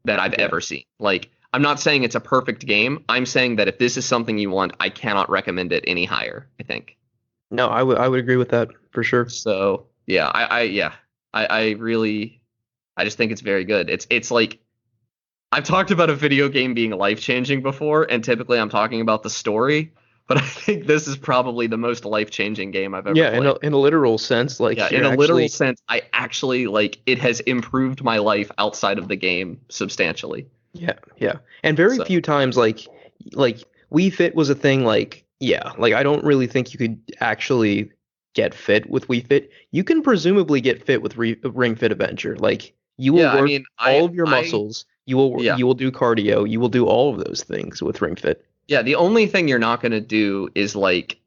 that I've Yeah. ever seen. Like, I'm not saying it's a perfect game. I'm saying that if this is something you want, I cannot recommend it any higher, I think. No, I would agree with that for sure. So, yeah, I really I just think it's very good. It's like I've talked about a video game being life-changing before, and typically I'm talking about the story, but I think this is probably the most life-changing game I've ever Yeah, played. in a literal sense, like Yeah, you're in a literal actually- sense, I actually like it has improved my life outside of the game substantially. Yeah. And very So- few times like Wii Fit was a thing like like I don't really think you could actually get fit with Wii Fit. You can presumably get fit with Ring Fit Adventure. Like you will Yeah, I work mean, all of your I- muscles. You will Yeah. you will do cardio. You will do all of those things with Ring Fit. Yeah, the only thing you're not going to do is like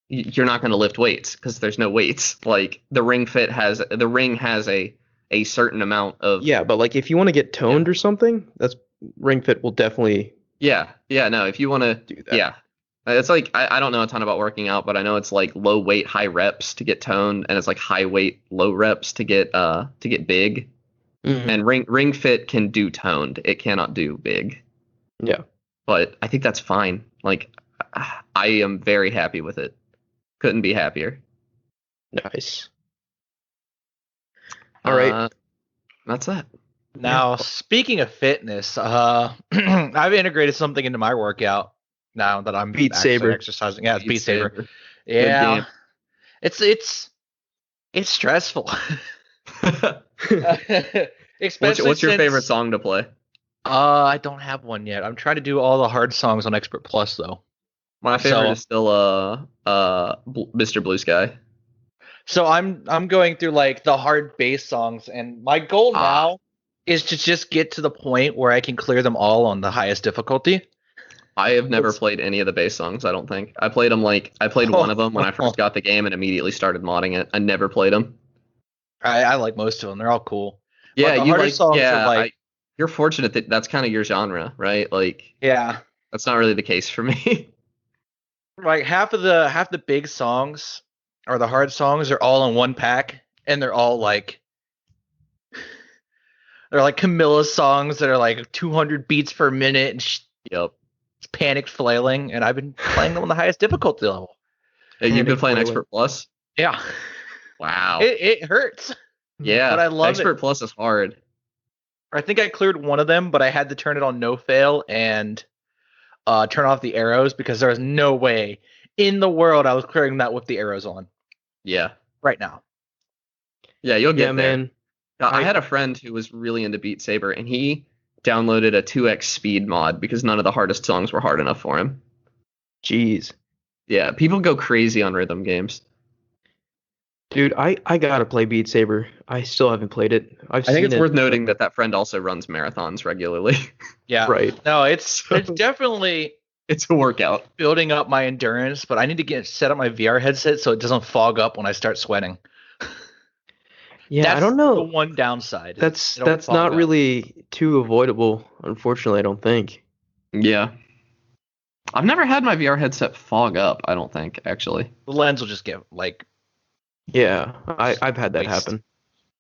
you're not going to lift weights because there's no weights. Like the ring has a certain amount of Yeah, but like if you want to get toned or something, that's Ring Fit will definitely yeah no, if you want to do that. yeah. It's like I don't know a ton about working out, but I know it's like low weight, high reps to get toned, and it's like high weight, low reps to get big. Mhm. And ring fit can do toned. It cannot do big. Yeah. But I think that's fine. Like I am very happy with it. Couldn't be happier. Nice. All right. That's that. Now, speaking of fitness, I've integrated something into my workout now that I'm Beat actually Saber. exercising. Yeah, it's Beat Saber. Good Yeah, game. it's stressful. Especially What's your favorite since- song to play? I don't have one yet. I'm trying to do all the hard songs on Expert Plus though. My favorite So- is still Mr. Blue Sky. So I'm going through like the hard bass songs, and my goal now is to just get to the point where I can clear them all on the highest difficulty. I have never It's- played any of the bass songs, I don't think. I played one of them when I first got the game and immediately started modding it. I never played them. I like most of them. They're all cool. Yeah, the you harder like songs are yeah, like- you're fortunate that that's kind of your genre, right? Like Yeah. that's not really the case for me. Like half the big songs or the hard songs are all in one pack, and they're all like they're like Camilla songs that are like 200 beats per minute and Yep. panicked flailing, and I've been playing them on the highest difficulty level. You've been Panic playing flailing. Expert Plus? Yeah, Wow. it hurts. Yeah, but I love Expert it. Plus is hard. I think I cleared one of them, but I had to turn it on no fail and turn off the arrows because there was no way in the world I was clearing that with the arrows on Yeah. right now. Yeah, you'll get Yeah, there. man. I had a friend who was really into Beat Saber, and he downloaded a 2x speed mod because none of the hardest songs were hard enough for him. Jeez. Yeah, people go crazy on rhythm games. Dude, I gotta play Beat Saber. I still haven't played it. I think seen it's it. worth noting that that friend also runs marathons regularly. Yeah, Right. No, it's definitely It's a workout. building up my endurance, but I need to get set up my VR headset so it doesn't fog up when I start sweating. Yeah, That's I don't the know. one downside. That's It'll that's fog not up. really too avoidable, unfortunately, I don't think. Yeah. I've never had my VR headset fog up, I don't think, actually. The lens will just get like Yeah, I've had that Waste. happen.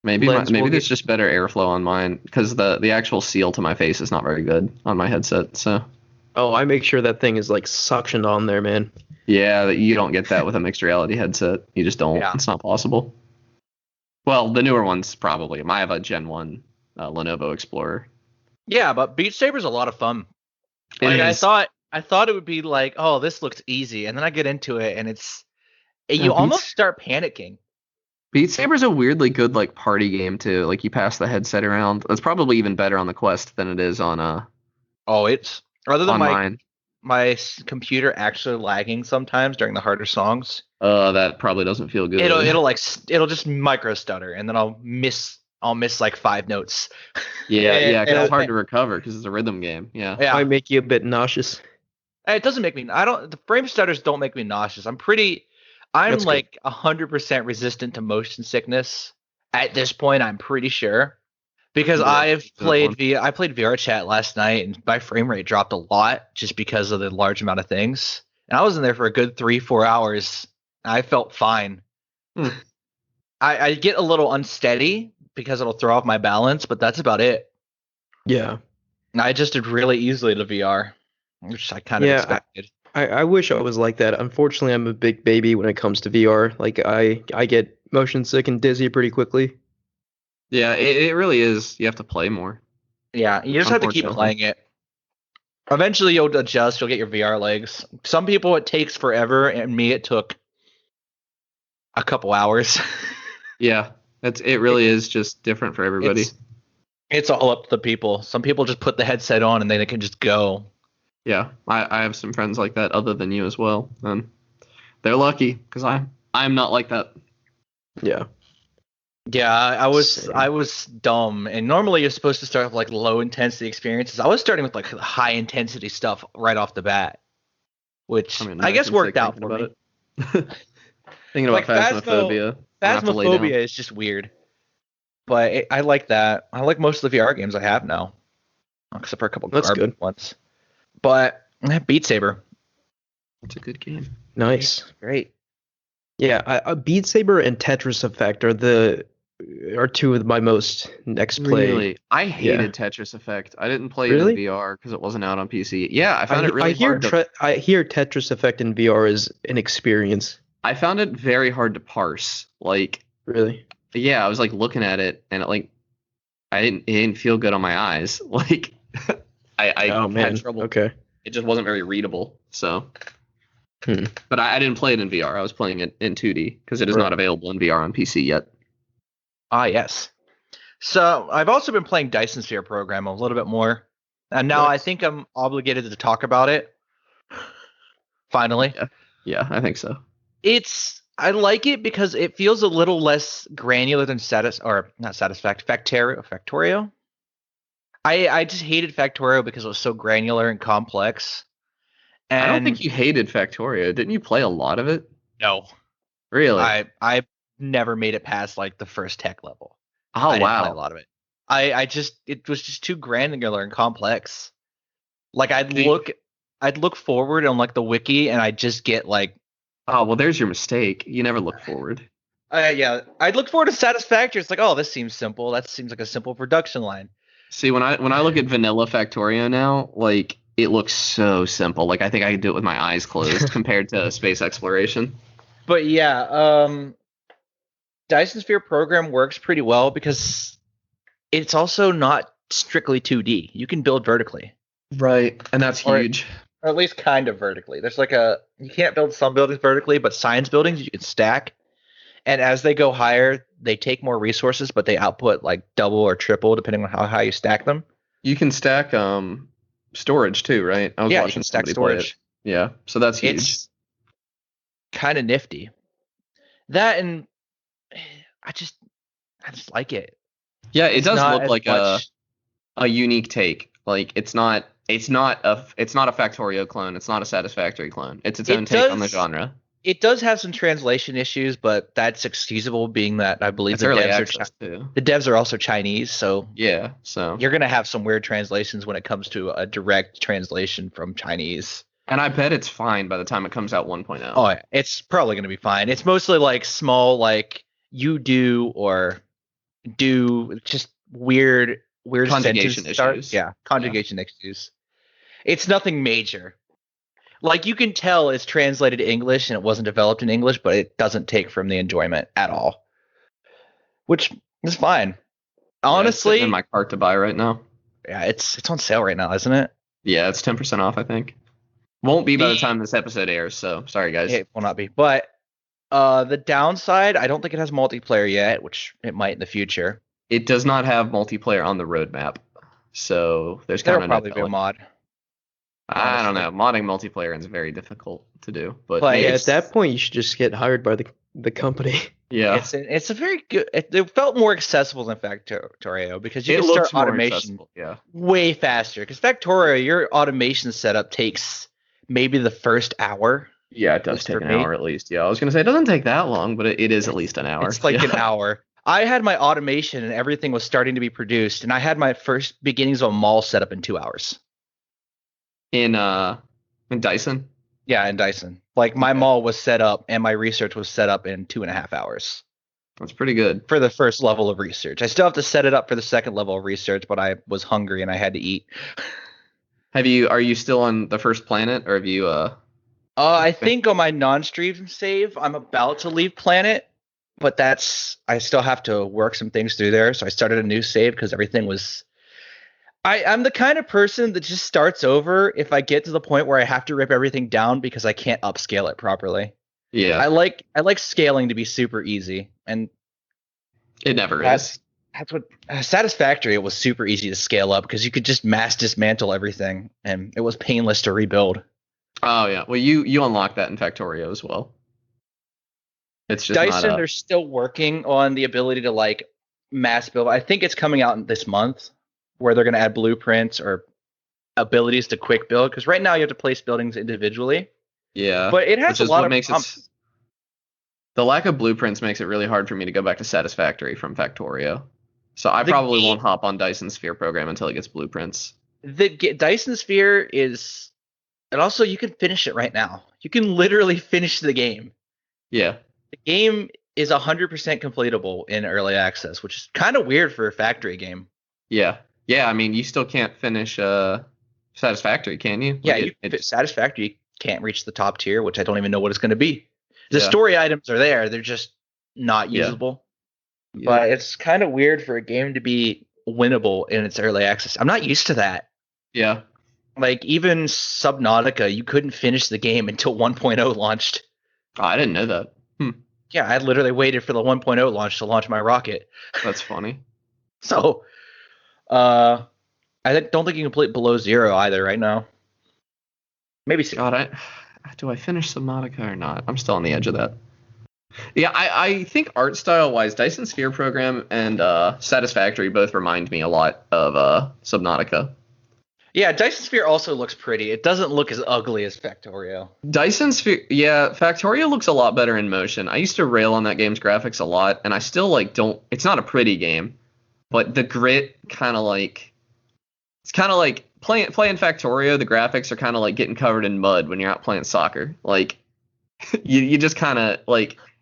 Maybe Lens will there's get- just better airflow on mine because the actual seal to my face is not very good on my headset. So Oh, I make sure that thing is like suctioned on there, man. yeah, you don't get that with a mixed reality headset. You just don't. Yeah. It's not possible. Well, the newer ones probably. I have a Gen 1 Lenovo Explorer. yeah, but Beat Saber's a lot of fun. It Like, is. I thought it would be like, oh, this looks easy, and then I get into it, and you Beats- almost start panicking. Beat Saber's a weirdly good like party game too. Like you pass the headset around. It's probably even better on the Quest than it is on Oh, it's other than on my mine. computer actually lagging sometimes during the harder songs. That probably doesn't feel good. It'll just micro stutter, and then I'll miss like 5 notes. Yeah, because it's hard and- to recover because it's a rhythm game. Yeah. Yeah, Might make you a bit nauseous. it doesn't make me. The frame stutters don't make me nauseous. I'm That's good. like 100% resistant to motion sickness at this point. I'm pretty sure because Yeah, I that one. played VR chat last night and my frame rate dropped a lot just because of the large amount of things. And I was in there for a good 3-4 hours. And I felt fine. Hmm. I get a little unsteady because it'll throw off my balance, but that's about it. Yeah. And I adjusted really easily to VR, which I kind of Yeah, expected. I wish I was like that. Unfortunately, I'm a big baby when it comes to VR. Like I get motion sick and dizzy pretty quickly. Yeah, it really is. You have to play more. Yeah, you just have to keep Unfortunately. playing it. Eventually, you'll adjust. You'll get your VR legs. Some people it takes forever, and me it took a couple hours. Yeah, it really is just different for everybody. It's all up to the people. Some people just put the headset on and then they can just go. Yeah, I have some friends like that other than you as well, and they're lucky because I'm not like that. Yeah. Yeah, Same. I was dumb, and normally you're supposed to start with like low intensity experiences. I was starting with like high intensity stuff right off the bat, which I guess motion worked sick out thinking for about me. it. Thinking about Like Phasmophobia. I have to lay down. Phasmophobia is just weird, but I like that. I like most of the VR games I have now, except for a couple That's garbage good. ones. But Beat Saber, It's a good game. Nice. great. Yeah, Beat Saber and Tetris Effect are two of my most next play. Really, I hated Tetris Effect. I didn't play it Really? in VR because it wasn't out on PC. Yeah, I found it really I hear hard. I hear Tetris Effect in VR is an experience. I found it very hard to parse. Like, Really? yeah, I was like looking at it and it didn't feel good on my eyes. Like, I Oh man. had trouble. Okay. It just wasn't very readable. So, Hmm. but I didn't play it in VR. I was playing it in 2D because it is Right. not available in VR on PC yet. Ah, yes. So I've also been playing Dyson Sphere Program a little bit more, and now I Nice. think I'm obligated to talk about it. Finally, Yeah, I think so. I like it because it feels a little less granular than Factorio. I just hated Factorio because it was so granular and complex. And I don't think you hated Factorio. Didn't you play a lot of it? no, Really? I never made it past like the first tech level. Oh, I didn't play a wow. lot of it. It was just too granular and complex. Like See- I'd look forward on like the wiki and I'd just get like Oh, well, there's your mistake. You never look forward. yeah, I'd look forward to Satisfactory. It's like, oh, this seems simple. That seems like a simple production line. See, when I look at vanilla Factorio now, like it looks so simple. Like I think I could do it with my eyes closed compared to space exploration. But yeah, Dyson Sphere program works pretty well because it's also not strictly 2D. You can build vertically, Right. And that's Or- huge. or at least kind of vertically. There's like you can't build some buildings vertically, but science buildings you can stack. And as they go higher, they take more resources, but they output like double or triple depending on how high you stack them. You can stack storage too, right? I was Yeah, you watching can stack somebody play it. storage. Yeah. So that's huge. It's kind of nifty. That and I just like it. Yeah, it It's does not look as like much- a unique take. Like it's not a Factorio clone. It's not a Satisfactory clone. It's its It own take on the does- genre. It does have some translation issues, but that's excusable being that I believe It's early access the too. devs are also Chinese, so Yeah. So you're gonna have some weird translations when it comes to a direct translation from Chinese. and I bet it's fine by the time it comes out 1.0. Oh, yeah, it's probably gonna be fine. It's mostly like small, like you do or do, just weird Conjugation sentence starts. issues. Yeah, conjugation issues. It's nothing major. Like you can tell it's translated to English and it wasn't developed in English, but it doesn't take from the enjoyment at all, which is fine. Yeah, it's sitting Honestly, in my cart to buy right now. yeah, it's on sale right now, isn't it? Yeah, it's 10% off, I think. Won't be by the The- time this episode airs, so sorry guys. It will not be. But the downside, I don't think it has multiplayer yet, which it might in the future. It does not have multiplayer on the roadmap. So there's kind There'll of probably be a mod. I don't honestly. know. Modding multiplayer is very difficult to do, but Like, Yeah, maybe at that point, you should just get hired by the company. yeah, it's a very good. It felt more accessible than Factorio because you it can start looks more automation accessible. Yeah, way faster. Because Factorio, your automation setup takes maybe the first hour. yeah, it At does least take for an me. hour at least. Yeah, I was gonna say it doesn't take that long, but it is at least an hour. It's like Yeah. an hour. I had my automation and everything was starting to be produced, and I had my first beginnings of a mall set up in 2 hours. In Dyson. Yeah, in Dyson. Like my Okay. mall was set up and my research was set up in 2.5 hours That's pretty good. for the first level of research. I still have to set it up for the second level of research, but I was hungry and I had to eat. Are you still on the first planet, or have you I think on my non-stream save, I'm about to leave Planet, but I still have to work some things through there. So I started a new save because everything was. I'm the kind of person that just starts over if I get to the point where I have to rip everything down because I can't upscale it properly. yeah, I like scaling to be super easy, and it never that's is. that's what Satisfactory. It was super easy to scale up because you could just mass dismantle everything, and it was painless to rebuild. Oh yeah. Well, you unlock that in Factorio as well. It's just Dyson, not they're still working on the ability to like mass build. I think it's coming out this month where they're going to add blueprints or abilities to quick build because right now you have to place buildings individually, yeah. but it has Which a is lot what of makes prompts. it. The lack of blueprints makes it really hard for me to go back to Satisfactory from Factorio. So I The probably game- won't hop on Dyson Sphere program until it gets blueprints. Dyson Sphere is, and also you can finish it right now. You can literally finish the game. Yeah. The game is 100% completable in early access, which is kind of weird for a factory game. Yeah. Yeah. I mean, you still can't finish Satisfactory, can you? Yeah, Like Satisfactory can't reach the top tier, which I don't even know what it's going to be. The Yeah. story items are there; they're just not Yeah. usable. Yeah. But it's kind of weird for a game to be winnable in its early access. I'm not used to that. Yeah. Like even Subnautica, you couldn't finish the game until 1.0 launched. Oh, I didn't know that. Yeah, I literally waited for the 1.0 launch to launch my rocket. That's funny. So, don't think you can play it below 0 either right now. Maybe 6. God, do I finish Subnautica or not? I'm still on the edge of that. Yeah, I think art style wise, Dyson Sphere program and Satisfactory both remind me a lot of Subnautica. Yeah, Dyson Sphere also looks pretty. It doesn't look as ugly as Factorio. Dyson Sphere, yeah, Factorio looks a lot better in motion. I used to rail on that game's graphics a lot, and I still don't. It's not a pretty game, but the grit kind of it's kind of like playing Factorio. The graphics are kind of like getting covered in mud when you're out playing soccer. Like you just kind of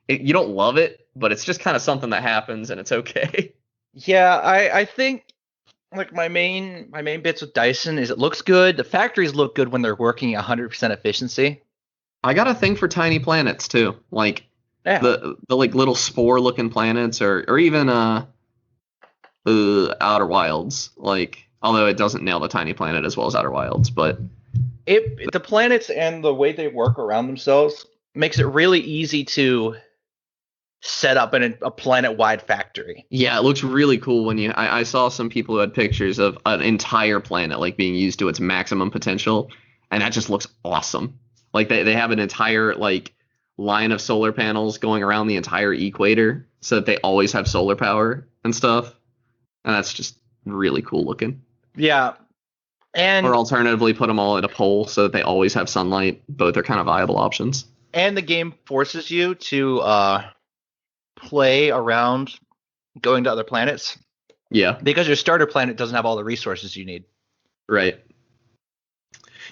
you don't love it, but it's just kind of something that happens, and it's okay. Yeah, I think like my main bits with Dyson is it looks good. The factories look good when they're working at 100% efficiency. I got a thing for tiny planets too, like Yeah. the like little spore looking planets, or even Outer Wilds. Like, although it doesn't nail the tiny planet as well as Outer Wilds, but The planets and the way they work around themselves makes it really easy to set up a planet-wide factory. yeah, it looks really cool when I saw some people who had pictures of an entire planet like being used to its maximum potential, and that just looks awesome. Like they have an entire like line of solar panels going around the entire equator so that they always have solar power and stuff. And that's just really cool looking. Yeah. And Or alternatively, put them all at a pole so that they always have sunlight. Both are kind of viable options. the game forces you to play around going to other planets Yeah, because your starter planet doesn't have all the resources you need. right.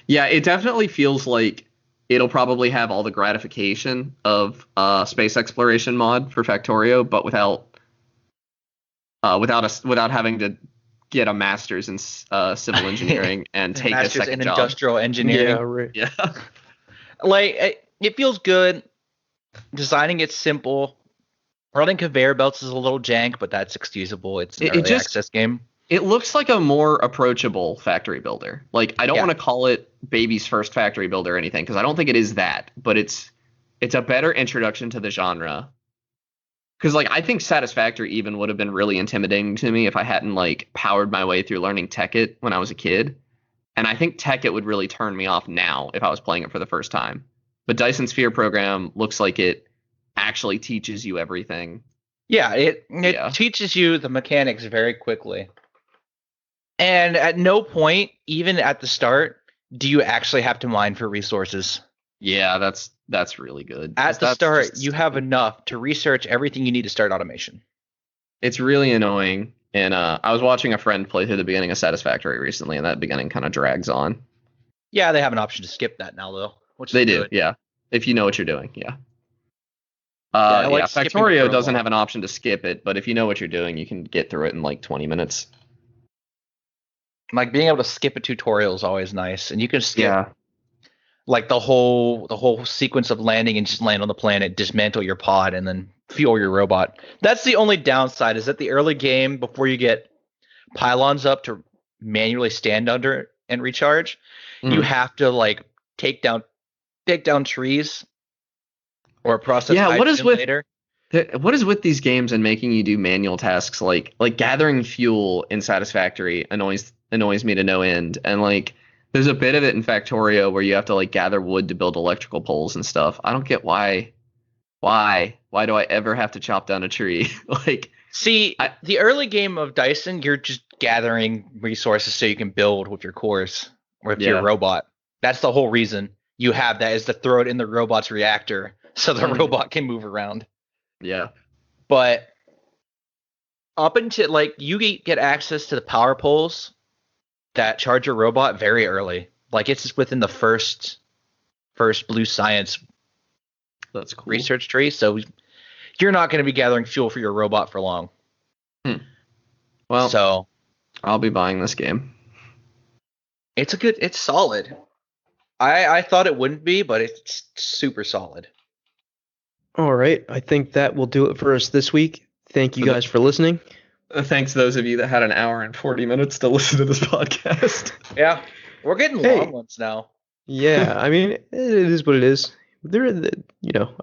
Yeah, it definitely feels like it'll probably have all the gratification of space exploration mod for Factorio, but without having to get a master's in civil engineering and take a Masters second in job. industrial engineering. Yeah, right. Yeah. Like it feels good. Designing it's simple. Running conveyor belts is a little jank, but that's excusable. It's an It early just- access game. It looks like a more approachable factory builder. Like, I don't Yeah. want to call it baby's first factory builder or anything, because I don't think it is that, but it's a better introduction to the genre. Because like I think Satisfactory even would have been really intimidating to me if I hadn't like powered my way through learning Tekkit when I was a kid. And I think Tekkit would really turn me off now if I was playing it for the first time. But Dyson Sphere program looks like it actually teaches you everything. Yeah, it Yeah. teaches you the mechanics very quickly. And at no point, even at the start, do you actually have to mine for resources. Yeah, that's really good. At 'Cause the that's start, just you have stupid. enough to research everything you need to start automation. It's really annoying. And I was watching a friend play through the beginning of Satisfactory recently, and that beginning kind of drags on. Yeah, they have an option to skip that now, though. Which They is do, good. yeah. If you know what you're doing, yeah. I like Yeah, skipping the Factorio doesn't prologue. have an option to skip it, but if you know what you're doing, you can get through it in like 20 minutes. Like being able to skip a tutorial is always nice, and you can skip Yeah. like the whole sequence of landing and just land on the planet, dismantle your pod, and then fuel your robot. That's the only downside, is that the early game, before you get pylons up to manually stand under and recharge, you Mhm. have to like take down trees or process Yeah, what is hydrogen with- later. What is with these games and making you do manual tasks like gathering fuel in Satisfactory annoys me to no end. And like there's a bit of it in Factorio where you have to like gather wood to build electrical poles and stuff. I don't get why. Why do I ever have to chop down a tree? Like See, the early game of Dyson, you're just gathering resources so you can build with your cores or with your Yeah. robot. That's the whole reason you have that, is to throw it in the robot's reactor so the Mhm. robot can move around. yeah. But up until like you get access to the power poles that charge your robot very early. Like it's just within the first Blue Science That's cool. research tree, so you're not going to be gathering fuel for your robot for long. Well, So I'll be buying this game. it's solid. I thought it wouldn't be, but it's super solid. All right, I think that will do it for us this week. Thank you guys for listening. Thanks to those of you that had an hour and 40 minutes to listen to this podcast. Yeah, we're getting Hey. long ones now. Yeah, I mean, it is what it is.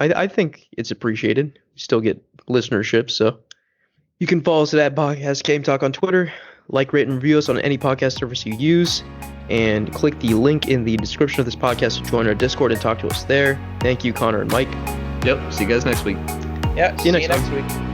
I think it's appreciated. We still get listenership, so you can follow us at Podcast Game Talk on Twitter, like, rate, and review us on any podcast service you use, and click the link in the description of this podcast to join our Discord and talk to us there. Thank you, Connor and Mike. Yep. See you guys next week. Yeah, See you next next week.